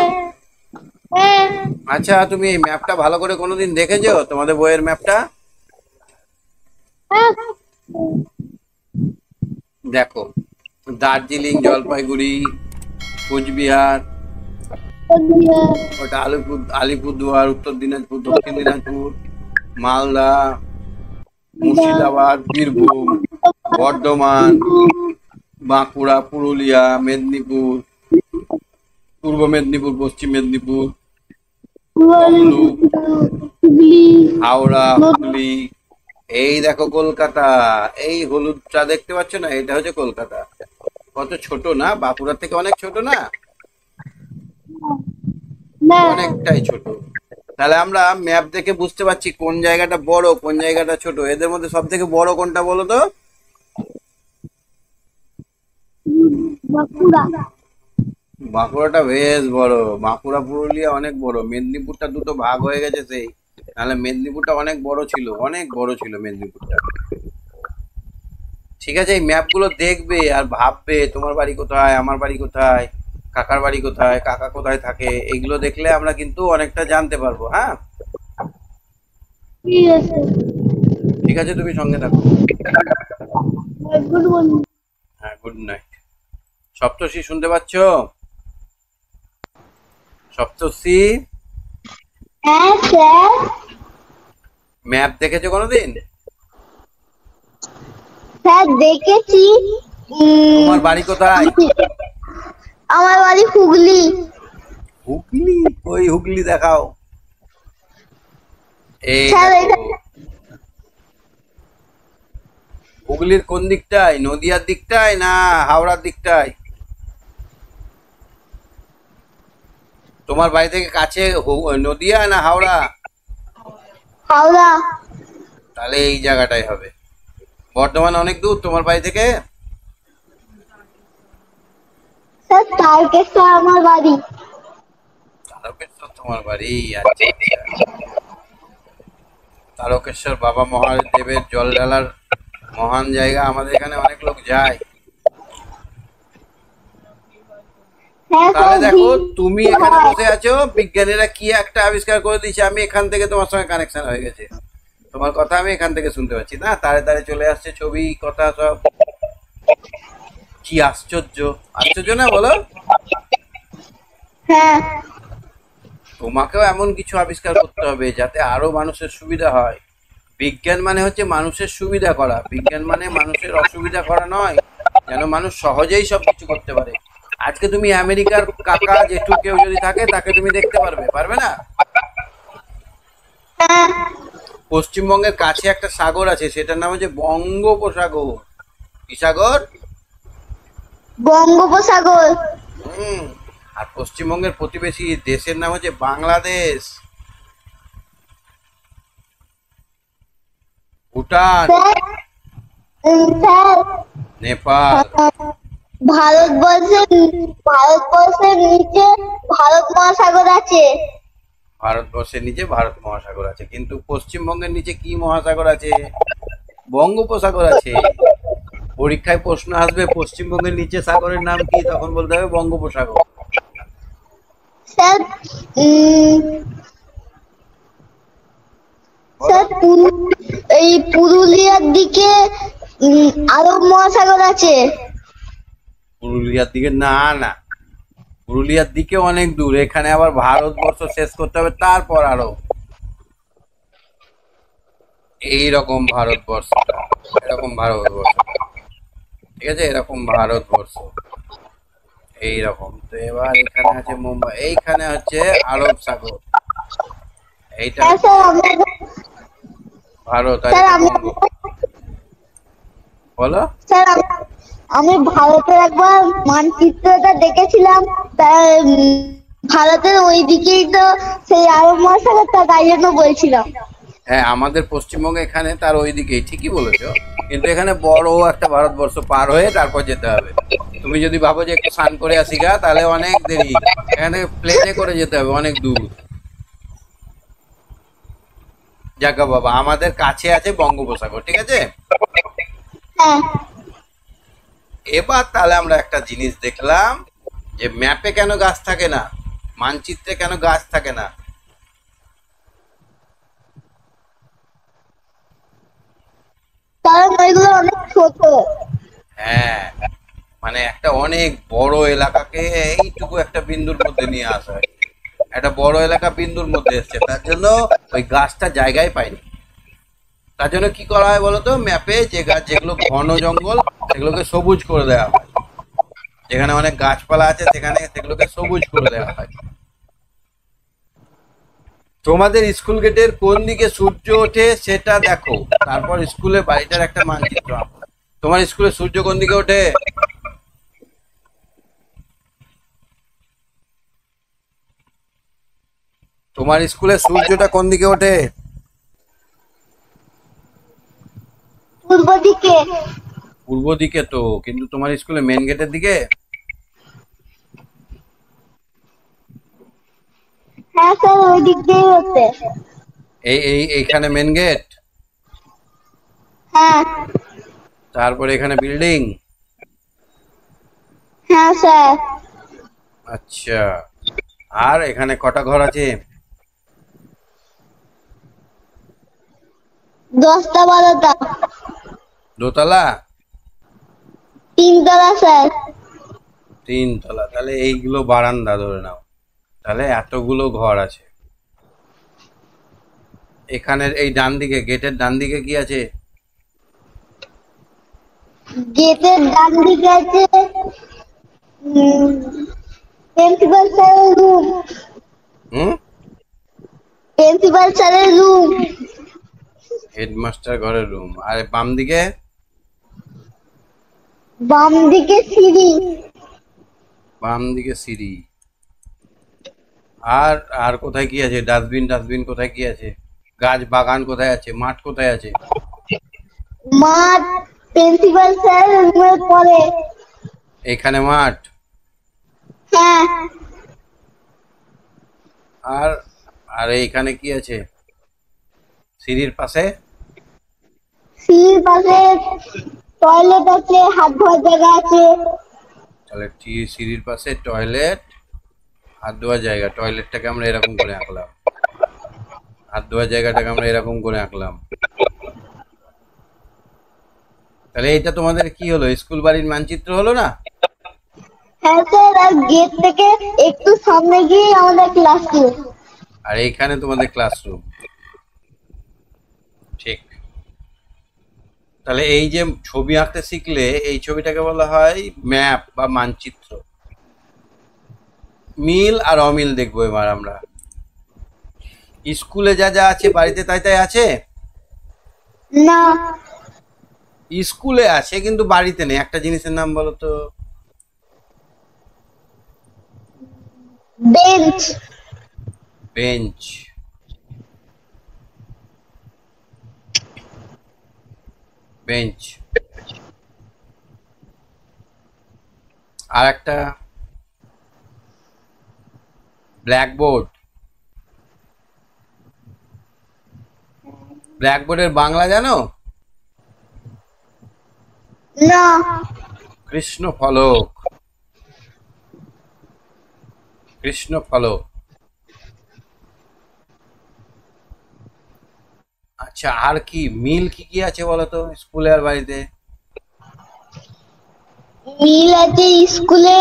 আচ্ছা তুমি এই ম্যাপটা ভালো করে কোনোদিন দেখেছো, তোমাদের বইয়ের ম্যাপটা? দেখো দার্জিলিং, জলপাইগুড়ি, কোচবিহার, ওটা আলিপুরদুয়ার, উত্তর দিনাজপুর, দক্ষিণ দিনাজপুর, মালদা, মুর্শিদাবাদ, বীরভূম, বর্ধমান, বাঁকুড়া, পুরুলিয়া, মেদিনীপুর, পূর্ব মেদিনীপুর, পশ্চিম মেদিনীপুর, তমলুক, হাওড়া, হুগলি। এই দেখো কলকাতা, এই হলুদটা দেখতে পাচ্ছ না, এটা হচ্ছে কলকাতা। কত ছোট না, বাঁকুড়ার থেকে অনেক ছোট না? অনেকটাই ছোট। তাহলে আমরা ম্যাপ দেখে বুঝতে পারছি কোন জায়গাটা বড় কোন জায়গাটা ছোট। এদের মধ্যে সব থেকে বড় কোনটা বলো তো? বাঁকুড়াটা বেশ বড়। বাঁকুড়া পুরুলিয়া অনেক বড়। মেদিনীপুরটা দুটো ভাগ হয়ে গেছে সেই, নাহলে মেদিনীপুরটা অনেক বড় ছিল মেদিনীপুরটা। ঠিক আছে, এই ম্যাপগুলো দেখবে আর ভাববে তোমার বাড়ি কোথায়, আমার বাড়ি কোথায়, কাকার বাড়ি কোথায়, কাকা কোথায় থাকে, এগুলো দেখলে আমরা কিন্তু অনেকটা জানতে পারবো। হ্যাঁ ঠিক আছে, তুমি সঙ্গে থাকো। হ্যাঁ গুড নাইট। সপ্তর্ষি শুনতে পাচ্ছ? সপ্তর্ষি, হ্যাঁ স্যার। ম্যাপ দেখেছো কোনোদিন? স্যার দেখেছি। তোমার বাড়ি কোথায়? আমার বাড়ি হুগলি। হুগলি? ওই হুগলি দেখাও। এই স্যার দেখো, হুগলির কোন দিকটায়, নদিয়ার দিকটায় না হাওড়ার দিকটায়? তোমার বাড়ি থেকে কাছে নদিয়া না হাওড়া? হাওড়া। তাহলে এই জায়গাটাই হবে। বর্ধমান অনেক দূর তোমার বাড়ি থেকে? স্যার তারকেশ্বর আমার বাড়ি। তারকেশ্বর তোমার বাড়ি, আচ্ছা আচ্ছা। তারকেশ্বর বাবা মহাদেবের জল ঢালার মহান জায়গা, আমাদের এখানে অনেক লোক যায়। হ্যাঁ তাহলে স্যার দেখো, তুমি এখানে বসে আছো, বিজ্ঞানীরা কি একটা আবিষ্কার করে দিয়েছে, আমি এখান থেকে তোমার সঙ্গে কানেকশন হয়ে গেছে। তোমার কথা আমি এখান থেকে শুনতে পাচ্ছি না, তারে তারে চলে আসছে ছবি কথা সব। কি আশ্চর্য, আশ্চর্য না বলো? হ্যাঁ তোমাকেও এমন কিছু আবিষ্কার করতে হবে যাতে আরো মানুষের সুবিধা হয়। বিজ্ঞান মানে হচ্ছে মানুষের সুবিধা করা, বিজ্ঞান মানে মানুষের অসুবিধা করা নয়, যেন মানুষ সহজেই সব কিছু করতে পারে। আজকে তুমি আমেরিকার কাকা জেঠু কেউ যদি থাকে, তাকে তুমি দেখতে পারবে, পারবে না? হ্যাঁ পশ্চিমবঙ্গের কাছে একটা সাগর আছে, সেটার নাম হচ্ছে বঙ্গোপসাগর। কি সাগর? বঙ্গোপসাগর। হুম। আর পশ্চিমবঙ্গের প্রতিবেশী দেশের নাম হচ্ছে বাংলাদেশ, ভুটান, স্যার স্যার নেপাল। ভারতবর্ষের ভারতবর্ষের নিচে ভারত মহাসাগর আছে। ভারতবর্ষের নিচে ভারত মহাসাগর আছে, কিন্তু পশ্চিমবঙ্গের নিচে কি মহাসাগর আছে? বঙ্গোপসাগর আছে। পরীক্ষায় প্রশ্ন আসবে পশ্চিমবঙ্গের নিচে সাগরের নাম কি, তখন বলতে হবে বঙ্গোপসাগর। স্যার স্যার এই পুরুলিয়ার দিকে আরব মহাসাগর আছে। পুরুলিয়ার দিকে না, না, পুরুলিয়ার দিকে অনেক দূর, এখানে আবার ভারতবর্ষ শেষ করতে হবে, তারপর আরো এইরকম ভারতবর্ষ, এরকম ভারতবর্ষ, ঠিক আছে, এরকম ভারতবর্ষ এইরকম। তো এবার এখানে আছে মুম্বাই, এইখানে হচ্ছে আরব সাগর, এইটা হ্যাঁ হচ্ছে স্যার আমরা ভারত, আর স্যার এটা আমি বঙ্গ। বলো। স্যার আমি ভারতের একবার মানচিত্রটা দেখেছিলাম। ভারতের ওই দিকেই তো সেই আরব মহাসাগরটা, তাই জন্য বলছিলাম। হ্যাঁ, আমাদের পশ্চিমবঙ্গে এখানে তার ওইদিকেই, ঠিকই বলেছো, কিন্তু এখানে বড় একটা ভারতবর্ষ পার হয়ে তারপর যেতে হবে। তুমি যদি ভাবো যে একটু স্নান করে আসি গা, তাহলে অনেক দেরি, এখানে প্লেনে করে যেতে হবে অনেক দূর। যাকা বাবা, আমাদের কাছে আছে বঙ্গোপসাগর, ঠিক আছে। হ্যাঁ এবার তাহলে আমরা একটা জিনিস দেখলাম, যে ম্যাপে কেন গাছ থাকে না, মানচিত্রে কেন গাছ থাকে না। কারণ ওইগুলো অনেক ছোট। হ্যাঁ, মানে একটা অনেক বড় এলাকাকে এইটুকু একটা বিন্দুর মধ্যে নিয়ে আসা হয়, একটা বড় এলাকা বিন্দুর মধ্যে এসছে, তার জন্য ওই গাছটা জায়গায় পায়নি। তার জন্য কি করা হয় বলতো, ম্যাপে যে গাছ যেগুলো ঘন জঙ্গল, সেগুলোকে সবুজ করে দেওয়া হয়, যেখানে অনেক গাছপালা আছে সেখানে সেগুলোকে সবুজ করে দেওয়া হয়। তোমাদের স্কুল গেটের কোন দিকে সূর্য ওঠে সেটা দেখো, তারপর স্কুলের বাড়িটার একটা মানচিত্র আঁকো। তোমার স্কুলে সূর্য কোন দিকে ওঠে? তোমার স্কুলে সূর্যটা কোন দিকে ওঠে? পূর্ব দিকে। পূর্ব দিকে তো, কিন্তু তোমার স্কুলে মেন গেটের দিকে? হ্যাঁ স্যার ওই দিক দিয়েই হচ্ছে। এইখানে মেন গেট, হ্যাঁ তারপরে এখানে বিল্ডিং। হ্যাঁ স্যার। আচ্ছা, আর এখানে কটা ঘর আছে? 10টা 12টা। দোতলা? 3 তলা স্যার। 3 তলা, তাহলে এইগুলো বারান্দা ধরে নাও, তাহলে এতগুলো ঘর আছে। এখানের এই ডান দিকে, গেটের ডান দিকে কি আছে? গেটের ডান দিকে আছে প্রিন্সিপাল স্যারের রুম। হুম। প্রিন্সিপাল প্রিন্সিপাল স্যারের রুম। হেডমাস্টার ঘরের রুম। আর বাম দিকে? বাম দিকে সিঁড়ি। বাম দিকে সিঁড়ি। আর আর কোথায় কি আছে? ডাস্টবিন ডাস্টবিন কোথায় কি আছে? গাছ বাগান কোথায় আছে? মাঠ কোথায় আছে? মাঠ প্রিন্সিপাল স্যারের রুমের পরে। এখানে মাঠ। হ্যাঁ। আর আর এইখানে কি আছে? সিঁড়ির পাশে? সিঁড়ির পাশে টয়লেট আছে, হাত ধোয়ার জায়গা আছে। তাহলে সিঁড়ির পাশে টয়লেট, হাত ধোয়ার জায়গা। টয়লেটটাকে আমরা এরকম করে আঁকলাম, হাত ধোয়ার জায়গাটাকে আমরা এরকম করে আঁকলাম। তাহলে এটা তোমাদের কি হলো? স্কুল বাড়ির মানচিত্র হলো না? হ্যাঁ স্যার, আর গেট থেকে একটু সামনে গিয়ে আমাদের ক্লাসরুম। আর এইখানে তোমাদের ক্লাসরুম। ঠিক। তাহলে এই যে ছবি আঁকতে শিখলে, এই ছবিটাকে বলা হয় ম্যাপ বা মানচিত্র। মিল আর অমিল দেখবো এবার আমরা। স্কুলে যা যা আছে বাড়িতে তাই তাই আছে না। স্কুলে আছে কিন্তু বাড়িতে নেই। একটা জিনিসের নাম বলো তো। বেঞ্চ। বেঞ্চ। বেঞ্চ। আর একটা ব্ল্যাকবোর্ড। ব্ল্যাকবোর্ডের বাংলা জানো? না। কৃষ্ণ ফলক। কৃষ্ণ ফলক। আচ্ছা, আর কি মিল কি কি আছে বলো তো স্কুলে আর বাড়িতে? মিল আছে, স্কুলে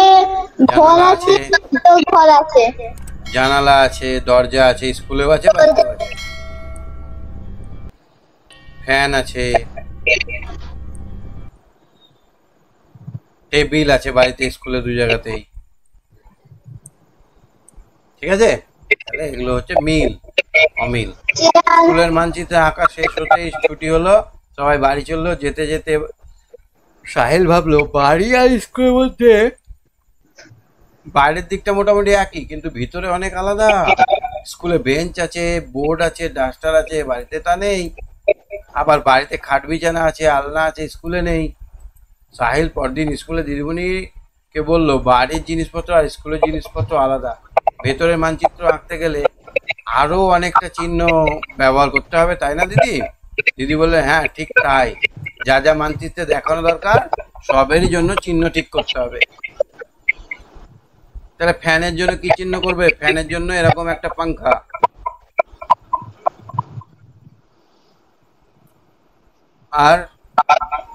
ঘর জানালা আছে, আছে। ঘর আছে। জানালা আছে, দরজা আছে, স্কুলেও আছে বাড়িতেও আছে। ফ্যান আছে, টেবিল আছে বাড়িতে স্কুলে দু জায়গাতেই। ঠিক আছে? তাহলে এগুলো হচ্ছে মিল। অমিল। স্কুলের মানচিত্রে আঁকা শেষ হতেই ছুটি হলো, সবাই বাড়ি চললো। যেতে যেতে সাহেল ভাবলো বাড়ি আর স্কুলের মধ্যে বাইরের দিকটা মোটামুটি একই, কিন্তু ভিতরে অনেক আলাদা। স্কুলে বেঞ্চ আছে, বোর্ড আছে, ডাস্টার আছে, বাড়িতে তা নেই। আবার বাড়িতে খাট বিছানা আছে, আলনা আছে, স্কুলে নেই। সাহিল পরদিন স্কুলে দিদিমণিকে বললো বাড়ির জিনিসপত্র আর স্কুলের জিনিসপত্র আলাদা। ভেতরের মানচিত্র আঁকতে গেলে আরো অনেকটা চিহ্ন ব্যবহার করতে হবে, তাই না দিদি? দিদি বললে হ্যাঁ ঠিক তাই, যা যা মানচিত্রে দেখানো দরকার সবেরই জন্য চিহ্ন ঠিক করতে হবে। তাহলে ফ্যানের জন্য কি চিহ্ন করবে? ফ্যানের জন্য এরকম একটা পাংখা। আর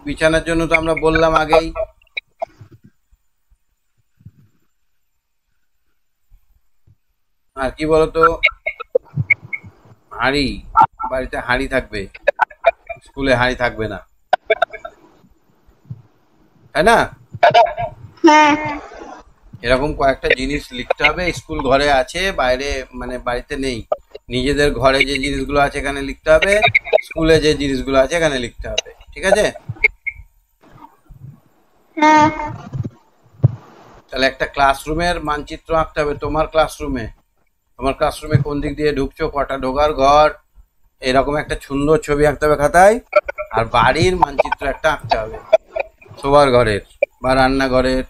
বিছানার জন্য তো আমরা বললাম আগেই। আর কি বলতো? হাঁড়ি। বাড়িতে হাঁড়ি থাকবে, স্কুলে হাঁড়ি থাকবে না, তাই না? হ্যাঁ। এরকম কয়েকটা জিনিস লিখতে হবে। স্কুল ঘরে আছে, বাইরে মানে বাড়িতে নেই। নিজেদের ঘরে যে জিনিসগুলো আছে এখানে লিখতে হবে, স্কুলে যে জিনিসগুলো আছে এখানে লিখতে হবে। ঠিক আছে? হ্যাঁ। তাহলে একটা ক্লাসরুমের মানচিত্র আঁকতে হবে। তোমার ক্লাসরুমে, তোমার ক্লাসরুমে কোন দিক দিয়ে ঢুকছো, কটা ঢোকার ঘর, এরকম একটা সুন্দর ছবি আঁকতে হবে খাতায়। আর বাড়ির মানচিত্র একটা আঁকতে হবে, শোবার ঘরের বা রান্নাঘরের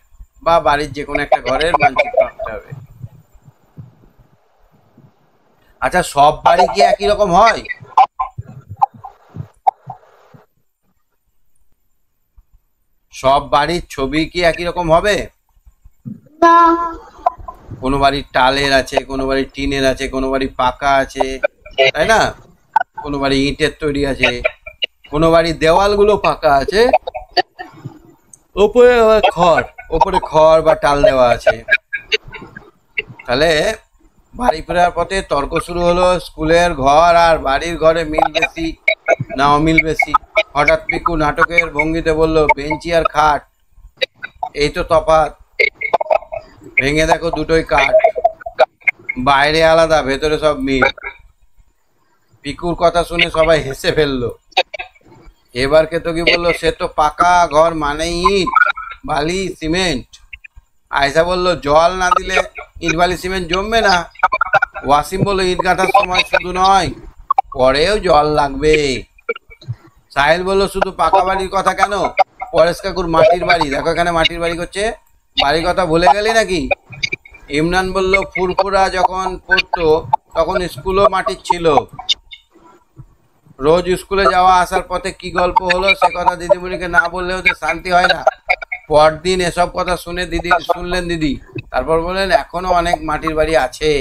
বা বাড়ির যে কোনো একটা ঘরের মানচিত্র আঁকতে হবে। আচ্ছা, সব বাড়ি কি একই রকম হয়? সব বাড়ির ছবি কি একই রকম হবে? না। কোনো বাড়ির টালের আছে, কোনো বাড়ির টিনের আছে, কোনো বাড়ি পাকা আছে, তাই না? কোনো বাড়ি ইটের তৈরি আছে, কোনো বাড়ির দেওয়ালগুলো পাকা আছে, ওপরে আবার খড়, ওপরে খড় বা টাল দেওয়া আছে। তাহলে বাড়ি ফেরার পথে তর্ক শুরু হলো, স্কুলের ঘর আর বাড়ির ঘরে মিল বেশি না অমিল বেশি। হঠাৎ পিকু নাটকের ভঙ্গিতে বলল বেঞ্চি আর খাট, এই তো তফাৎ। ভেঙে দেখো দুটোই কাঠ, বাইরে আলাদা ভেতরে সব মিল। পিকুর কথা শুনে সবাই হেসে ফেললো। এবার কেতকী বললো, সে তো পাকা ঘর মানে ইট বালি সিমেন্ট। আয়সা বলল, জল না দিলে ইট বালি সিমেন্ট জমবে না। ওয়াসিম বলল, ইট গাঁথার সময় শুধু নয়, পরেও জল লাগবে। সাহেল বলল, শুধু পাকা বাড়ির কথা কেন, পরেশ কাকুর মাটির বাড়ি দেখো, এখানে মাটির বাড়ি করছে, বাড়ির কথা ভুলে গেলি নাকি? ইমরান বলল, ফুরফুরা যখন পড়তো তখন স্কুলও মাটির ছিল। রোজ স্কুলে যাওয়া আসার পথে কি গল্প হলো সে কথা দিদিমণিকে না বললে ওদের শান্তি হয় না। পরদিন এসব কথা শুনলেন দিদি। তারপর বললেন, এখনো অনেক মাটির বাড়ি আছে,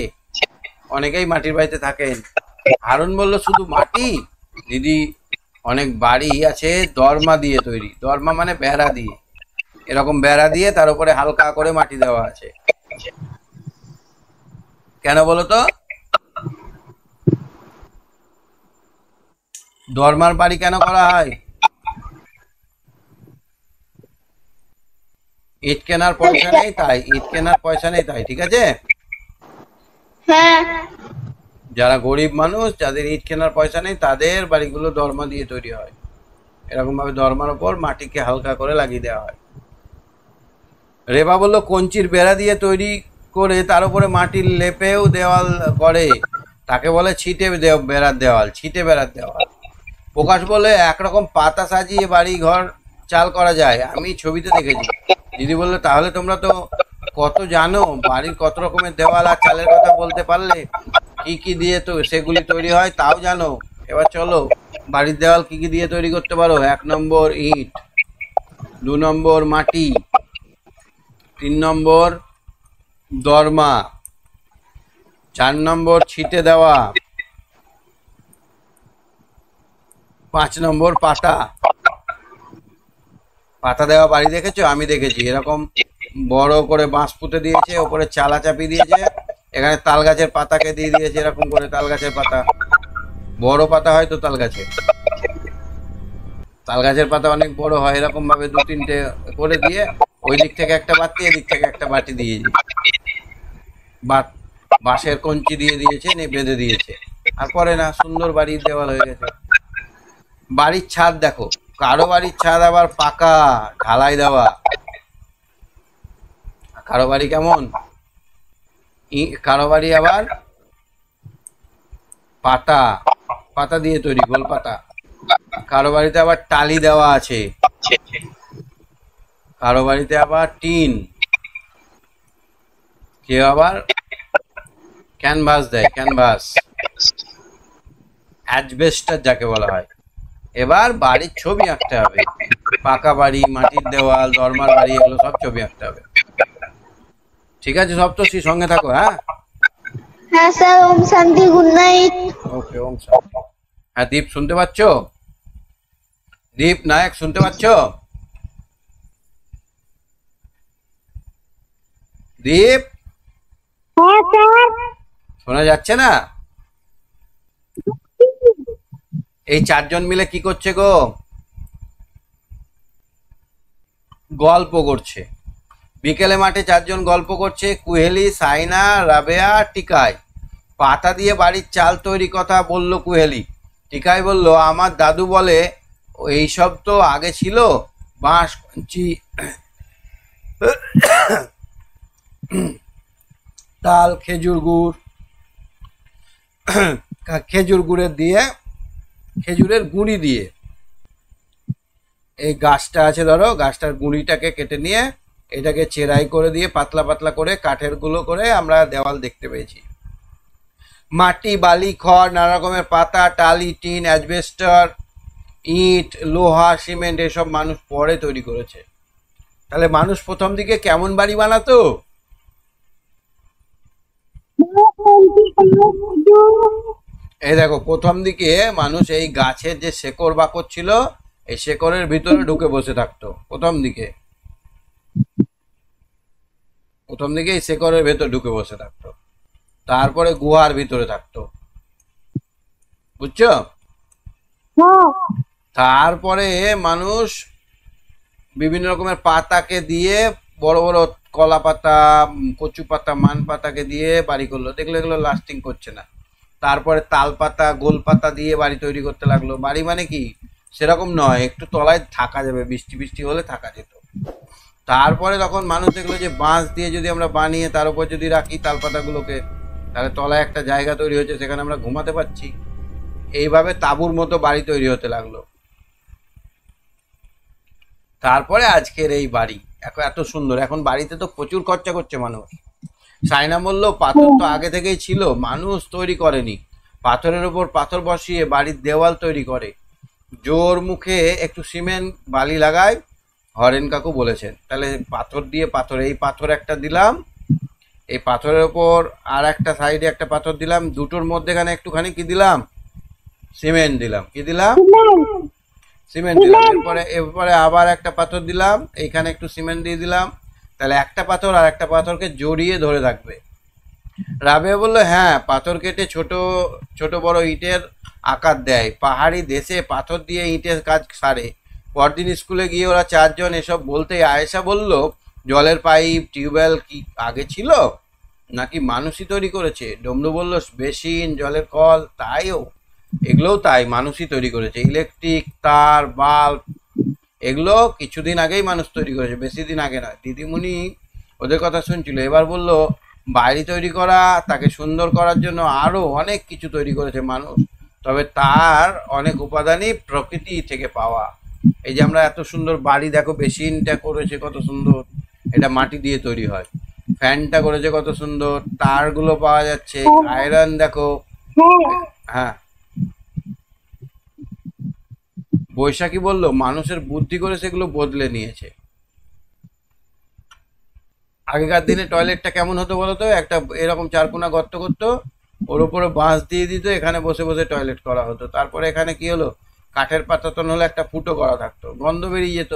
অনেকেই মাটির বাড়িতে থাকেন। হারুন বলল, শুধু মাটি? দিদি, অনেক বাড়ি আছে দরমা দিয়ে তৈরি। দরমা মানে বেড়া দিয়ে, এরকম বেড়া দিয়ে তার উপরে হালকা করে মাটি দেওয়া আছে। কেন বলো তো? দরমার বাড়ি কেন করা হয়? ইট কেনার পয়সা নেই তাই, ইট কেনার পয়সা নেই তাই, ঠিক আছে? হ্যাঁ। যারা গরিব মানুষ, যাদের ইট কেনার পয়সা নেই, তাদের বাড়িগুলো দরমা দিয়ে তৈরি হয়। এরকম ভাবে দরমার উপর মাটিকে হালকা করে লাগিয়ে দেওয়া হয়। রেবা বলল, কঞ্চির বেড়া দিয়ে তৈরি করে তার উপরে মাটির লেপেও দেওয়াল করে, তাকে বলে ছিটে বেড়ার দেওয়াল, ছিটে বেড়ার দেওয়াল। প্রকাশ বলে, একরকম পাতা সাজিয়ে বাড়ি ঘর চাল করা যায়, আমি ছবিতে দেখেছি। দিদি বললো, তাহলে তোমরা তো কত জানো, বাড়ির কত রকমের দেওয়াল আর চালের কথা বলতে পারলে। কি কি দিয়ে তো সেগুলি তৈরি হয় তাও জানো। এবার চলো, বাড়ির দেওয়াল কি কি দিয়ে তৈরি করতে পারো? 1 নম্বর ইট, 2 নম্বর মাটি, 3 নম্বর দরমা, 4 নম্বর ছিটে দেওয়া, 5 নম্বর পাতা। পাতা দেওয়া বাড়ি দেখেছো? আমি দেখেছি। এরকম বড় করে বাঁশ পুঁতে দিয়েছে, ওপরে চালা চাপি দিয়েছে, এখানে তাল গাছের পাতাকে দিয়ে দিয়েছে, এরকম করে তাল গাছের পাতা, বড় পাতা হয় তো তাল গাছের, তাল গাছের পাতা অনেক বড় হয়, এরকম ভাবে 2-3টে করে দিয়ে ওই দিক থেকে একটা বাতি, এদিক থেকে একটা বাটি দিয়ে বাঁশের কঞ্চি দিয়ে দিয়েছে, বেঁধে দিয়েছে। আর পরে না, সুন্দর বাড়ির দেওয়াল হয়ে গেছে। বাড়ির ছাদ দেখো, কারো বাড়ির ছাদ আবার পাকা ঢালাই দেওয়া, কারো বাড়ি কেমন, কারো বাড়ি আবার পাতা পাতা দিয়ে তৈরি, গোল পাতা। কারো বাড়িতে আবার টালি দেওয়া আছে, কারো বাড়িতে আবার টিন, কেউ আবার ক্যানভাস দেয়, ক্যানভাস, অ্যাজবেস্টার যাকে বলা হয়। এবার বাড়ির ছবি আঁকতে হবে, পাকা বাড়ি, মাটির দেওয়াল, দরমার বাড়ি, এগুলো সব ছবি আঁকতে হবে। ঠিক আছে সপ্তর্ষি, সঙ্গে থাকো। হ্যাঁ হ্যাঁ স্যার, ওম শান্তি, গুড নাইট। ওকে, ওম শান্তি। হ্যাঁ দীপ, শুনতে পাচ্ছ? দীপ নায়ক, শুনতে পাচ্ছ? দীপ, হ্যাঁ স্যার। শোনা যাচ্ছে না? এই 4 জন মিলে কি করছে গো? গল্প করছে। বিকেলে মাঠে 4 জন গল্প করছে, কুহেলি, সাইনা, রাবেয়া, টিকাই। পাতা দিয়ে বাড়ির চাল তৈরি কথা বলল কুহেলি। টিকাই বলল, আমার দাদু বলে এইসব তো আগে ছিল, বাঁশ, কঞ্চি, তাল, খেজুর গুড়, খেজুরের গুঁড়ি দিয়ে, এই গাছটা আছে ধরো, গাছটার গুঁড়িটাকে কেটে নিয়ে এটাকে চেরাই করে দিয়ে পাতলা পাতলা করে কাঠের গুলো করে আমরা দেওয়াল দেখতে পেয়েছি। মাটি, বালি, খড়, নানা রকমের পাতা, টালি, টিন, অ্যাজবেস্টার, ইট, লোহা, সিমেন্ট, এসব মানুষ পরে তৈরি করেছে। তাহলে মানুষ প্রথম দিকে কেমন বাড়ি বানাতো? এই দেখো, প্রথম দিকে মানুষ এই গাছের যে শেকড় বাকড় ছিল, এই শেকড়ের ভিতরে ঢুকে বসে থাকতো। প্রথম দিকে এই শেকড়ের ভেতর ঢুকে বসে থাকতো, তারপরে গুহার ভিতরে থাকতো, বুঝছো? তারপরে মানুষ বিভিন্ন রকমের পাতাকে দিয়ে, বড় বড় কলা পাতা, কচু পাতা, মান পাতাকে দিয়ে বাড়ি করলো। দেখলো এগুলো লাস্টিং করছে না, তারপরে তাল পাতা গোল পাতা দিয়ে বাড়ি তৈরি করতে লাগলো। বাড়ি মানে কি সেরকম নয়, একটু তলায় থাকা যাবে, বৃষ্টি বৃষ্টি হলে থাকা যেত। তারপরে তখন মানুষ দেখলো যে বাঁশ দিয়ে যদি আমরা বানিয়ে তার উপর যদি রাখি তাল পাতাগুলোকে, তাহলে তলায় একটা জায়গা তৈরি হয়েছে, সেখানে আমরা ঘুমাতে পারছি। এইভাবে তাঁবুর মতো বাড়ি তৈরি হতে লাগলো। তারপরে আজকের এই বাড়ি এখন এত সুন্দর। এখন বাড়িতে তো প্রচুর খরচা করছে মানুষ। সাইনা বলল পাথর তো আগে থেকেই ছিল, মানুষ তৈরি করেনি। পাথরের ওপর পাথর বসিয়ে বাড়ির দেওয়াল তৈরি করে। জোর মুখে একটু সিমেন্ট বালি লাগায়, হরেন কাকু বলেছেন। তাহলে পাথর দিয়ে পাথর, এই পাথর একটা দিলাম, এই পাথরের ওপর আর একটা সাইডে একটা পাথর দিলাম, দুটোর মধ্যেখানে একটুখানি কি দিলাম, সিমেন্ট দিলাম। কি দিলাম? সিমেন্ট দিলাম। এরপরে আবার একটা পাথর দিলাম, এইখানে একটু সিমেন্ট দিয়ে দিলাম। তাহলে একটা পাথর আর একটা পাথরকে জড়িয়ে ধরে থাকবে। রাবেয়া বলল হ্যাঁ, পাথর কেটে ছোট ছোট বড় ইটের আকার দেয়। পাহাড়ি দেশে পাথর দিয়ে ইটের কাজ সারে। পরদিন স্কুলে গিয়ে ওরা চারজন এসব বলতেই আয়েশা বলল, জলের পাইপ টিউবওয়েল কি আগে ছিল নাকি মানুষই তৈরি করেছে? ডমরু বলল বেসিন জলের কল তাইও, এগুলোও তাই, মানুষই তৈরি করেছে। ইলেকট্রিক তার বাল্ব এগুলো কিছুদিন আগেই মানুষ তৈরি করেছে, বেশি দিন আগে নয়। দিদিমণি ওদের কথা শুনছিল। এবার বলল বাড়ি তৈরি করা, তাকে সুন্দর করার জন্য আরো অনেক কিছু তৈরি করেছে মানুষ, তবে তার অনেক উপাদানই প্রকৃতি থেকে পাওয়া। এই যে আমরা এত সুন্দর বাড়ি দেখো, বেসিনটা করেছে কত সুন্দর, এটা মাটি দিয়ে তৈরি হয়। ফ্যানটা করেছে কত সুন্দর, তারগুলো পাওয়া যাচ্ছে। আয়রন দেখো। হ্যাঁ, বৈশাখী বলল মানুষের বুদ্ধি করে সেগুলো বদলে নিয়েছে। আগেকার দিনে টয়লেটটা কেমন হতো বলতো? একটা এরকম চারকোনা গর্ত করতো, ওর উপরে বাঁশ দিয়ে দিত, এখানে বসে বসে টয়লেট করা হতো। তারপরে এখানে কি হলো, কাঠের পাতাতন হলে একটা ফুটো করা থাকতো, গন্ধ বেরিয়ে যেত।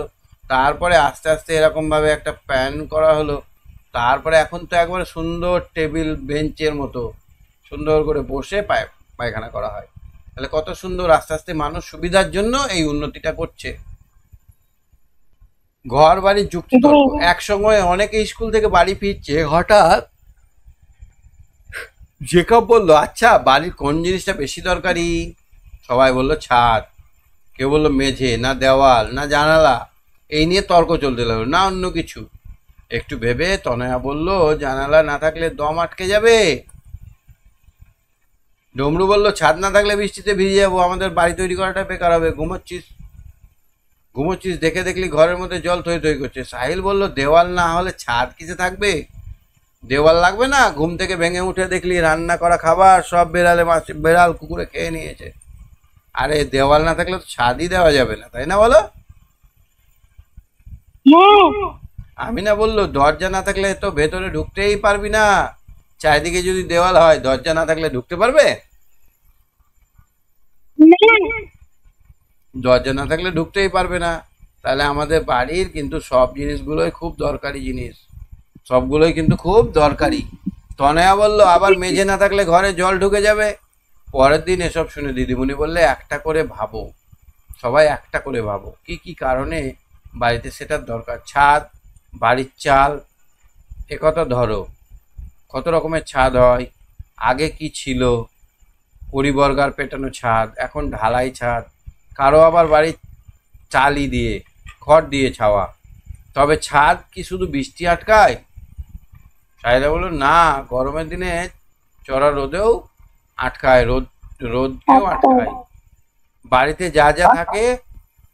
তারপরে আস্তে আস্তে এরকম ভাবে একটা প্যান করা হলো। তারপরে এখন তো একবারে সুন্দর টেবিল বেঞ্চের মতো সুন্দর করে বসে পায়খানা করা হয়। তাহলে কত সুন্দর, আস্তে আস্তে মানুষ সুবিধার জন্য এই উন্নতিটা করছে। ঘর বাড়ির যুক্তিতর্ক। এক সময় অনেকে স্কুল থেকে বাড়ি ফিরছে, হঠাৎ জেকব বলল আচ্ছা বাড়ির কোন জিনিসটা বেশি দরকারি? সবাই বলল ছাদ। কেউ বলল মেঝে, না দেওয়াল, না জানালা। এই নিয়ে তর্ক চলতে লাগলো, না অন্য কিছু। একটু ভেবে তনয়া বলল জানালা না থাকলে দম আটকে যাবে। ডমরু বলল ছাদ না থাকলে বৃষ্টিতে ভিজে যাবো, আমাদের বাড়ি তৈরি করাটা বেকার হবে। ঘুমোচ্ছিস দেখে দেখলি ঘরের মধ্যে জল থই থই করছে। সাহিল বলল দেওয়াল না হলে ছাদ কিসে থাকবে? দেওয়াল লাগবে না? ঘুম থেকে ভেঙে উঠে দেখলি রান্না করা খাবার সব বেড়াল কুকুরে খেয়ে নিয়েছে। আরে দেওয়াল না থাকলে তো ছাদই দেওয়া যাবে না, তাই না বলো? আমিনা বলল দরজা না থাকলে তো ভেতরে ঢুকতেই পারবি না। চারিদিকে যদি দেওয়াল হয়, দরজা না থাকলে ঢুকতে পারবে? দরজা না থাকলে ঢুকতেই পারবে না। তাহলে আমাদের বাড়ির কিন্তু সব জিনিসগুলোই খুব দরকারি জিনিস, সবগুলোই কিন্তু খুব দরকারি। তনয়া বলল আবার মেঝে না থাকলে ঘরে জল ঢুকে যাবে। পরের দিন এসব শুনে দিদিমণি বললে একটা করে ভাবো, সবাই একটা করে ভাবো কি কি কারণে বাড়িতে সেটার দরকার। ছাদ, বাড়ির চাল, একথা ধরো কত রকমের ছাদ হয়। আগে কি ছিল? পরিবর্গার পেটানো ছাদ, এখন ঢালাই ছাদ, কারো আবার বাড়ির চালি দিয়ে খড় দিয়ে ছাওয়া। তবে ছাদ কি শুধু বৃষ্টি আটকায়? সাহেদা বলল না, গরমের দিনে চড়া রোদেও আটকায়, রোদকেও আটকায়। বাড়িতে যা যা থাকে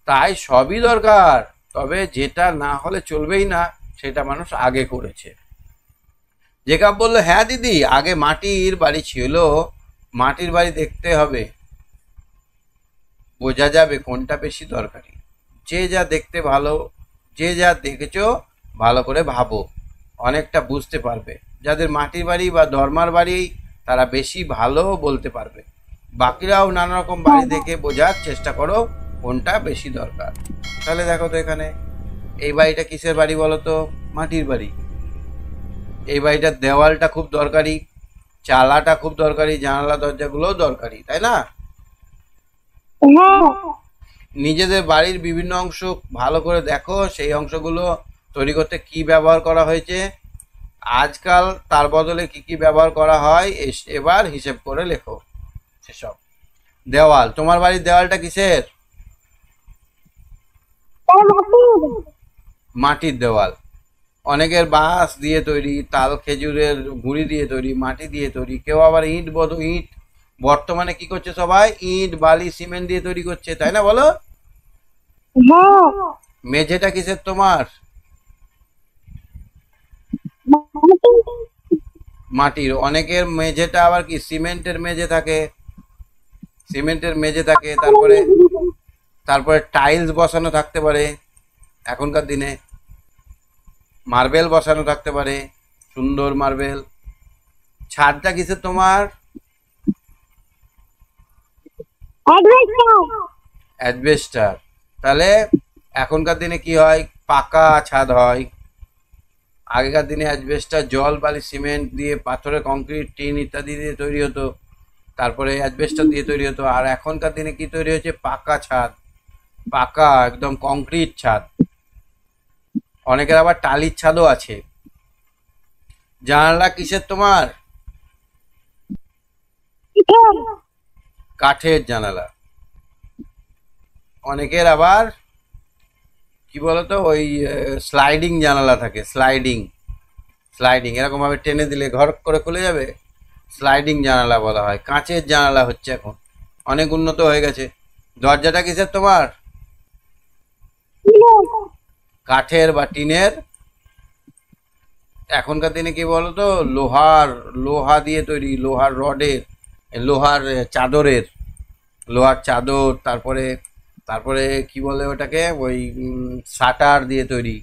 তাই সবই দরকার, তবে যেটা না হলে চলবেই না সেটা মানুষ আগে করেছে। জেকাব বলল হ্যাঁ দিদি, আগে মাটির বাড়ি ছিল, মাটির বাড়ি দেখতে হবে, বোঝা যাবে কোনটা বেশি দরকারি। যে যা দেখতে ভালো, যে যা দেখেছো ভালো করে ভাবো, অনেকটা বুঝতে পারবে। যাদের মাটির বাড়ি বা ধর্মার বাড়ি তারা বেশি ভালো বলতে পারবে। বাকিরাও নানা রকম বাড়ি দেখে বোঝার চেষ্টা করো কোনটা বেশি দরকার। তাহলে দেখো তো এখানে এই বাড়িটা কিসের বাড়ি বলো তো? মাটির বাড়ি। এই বাড়িটার দেওয়ালটা খুব দরকারি, চালাটা খুব দরকারি, জানালা দরজাগুলোও দরকারি, তাই না? নিজেদের বাড়ির বিভিন্ন অংশ ভালো করে দেখো, সেই অংশগুলো তৈরি করতে কি ব্যবহার করা হয়েছে, আজকাল তার বদলে কি কি ব্যবহার করা হয় এবার হিসেব করে লেখো। সেসব। দেওয়াল, তোমার বাড়ির দেওয়ালটা কিসের? মাটির দেওয়াল। অনেকের বাঁশ দিয়ে তৈরি, তাল খেজুরের গুঁড়ি দিয়ে তৈরি, মাটি দিয়ে তৈরি, কেউ আবার ইট বর্তমানে কি করছে সবাই, ইট বালি সিমেন্ট দিয়ে তৈরি করছে, তাই না বলো? মেঝেটা কিসের তোমার? মাটির। অনেকের মেঝেটা আবার কি সিমেন্টের মেঝে থাকে, তারপরে টাইলস বসানো থাকতে পারে, এখনকার দিনে মার্বেল বসানো থাকতে পারে, সুন্দর মার্বেল। ছাদটা কিসের তোমার? অ্যাডবেস্টার। তাহলে এখনকার দিনে কি হয়, পাকা ছাদ হয়। আগেকার দিনে অ্যাডবেস্টার জল বালি সিমেন্ট দিয়ে, পাথরে কংক্রিট টিন ইত্যাদি দিয়ে তৈরি হতো, তারপরে অ্যাডবেস্টার দিয়ে তৈরি হতো। আর এখনকার দিনে কি তৈরি হয়েছে, পাকা ছাদ, পাকা একদম কংক্রিট ছাদ। অনেকের আবার টালির ছাদও আছে। জানালা কিসের তোমার? কাঠের জানালা। অনেকের আবার কি বলতো, ওই স্লাইডিং জানালা থাকে, স্লাইডিং এরকম ভাবে টেনে দিলে ঘর করে খুলে যাবে, স্লাইডিং জানালা বলা হয়। কাঁচের জানালা হচ্ছে এখন, অনেক উন্নত হয়ে গেছে। দরজাটা কিসের তোমার? কাঠের বা টিনের। এখনকার দিনে কি বলতো, লোহা দিয়ে তৈরি, লোহার রডের, লোহার চাদরের, লোহার চাদর, তারপরে কি বলে ওটাকে, ওই শাটার দিয়ে তৈরি,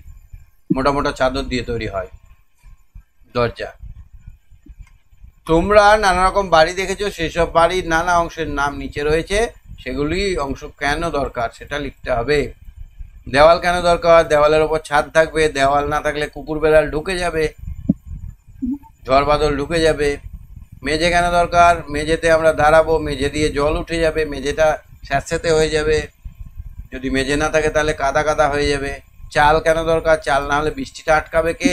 মোটা মোটা চাদর দিয়ে তৈরি হয় দরজা। তোমরা নানা রকম বাড়ি দেখেছো, সেসব বাড়ির নানা অংশের নাম নিচে রয়েছে, সেগুলি অংশ কেন দরকার সেটা লিখতে হবে। দেওয়াল কেন দরকার? দেওয়ালের ওপর ছাদ থাকবে, দেওয়াল না থাকলে কুকুর বেড়াল ঢুকে যাবে, ঝড় বাদল ঢুকে যাবে। মেঝে কেন দরকার? মেঝেতে আমরা দাঁড়াবো, মেঝে দিয়ে জল উঠে যাবে, মেঝেটা স্যাঁতস্যাঁতে হয়ে যাবে। যদি মেঝে না থাকে তাহলে কাদা কাদা হয়ে যাবে। চাল কেন দরকার? চাল না হলে বৃষ্টিটা আটকাবে কে?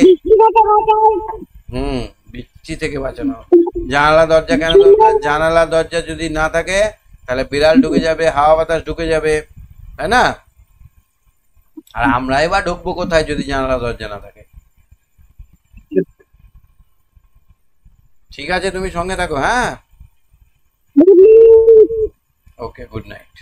বৃষ্টি থেকে বাঁচানো। জানালা দরজা কেন দরকার? জানালা দরজা যদি না থাকে তাহলে বিড়াল ঢুকে যাবে, হাওয়া বাতাস ঢুকে যাবে, তাই না? আর আমরাই বা ঢুকবো কোথায় যদি জানালা দরজা না থাকে? ঠিক আছে, তুমি সঙ্গে থাকো, হ্যাঁ। ওকে, গুড নাইট।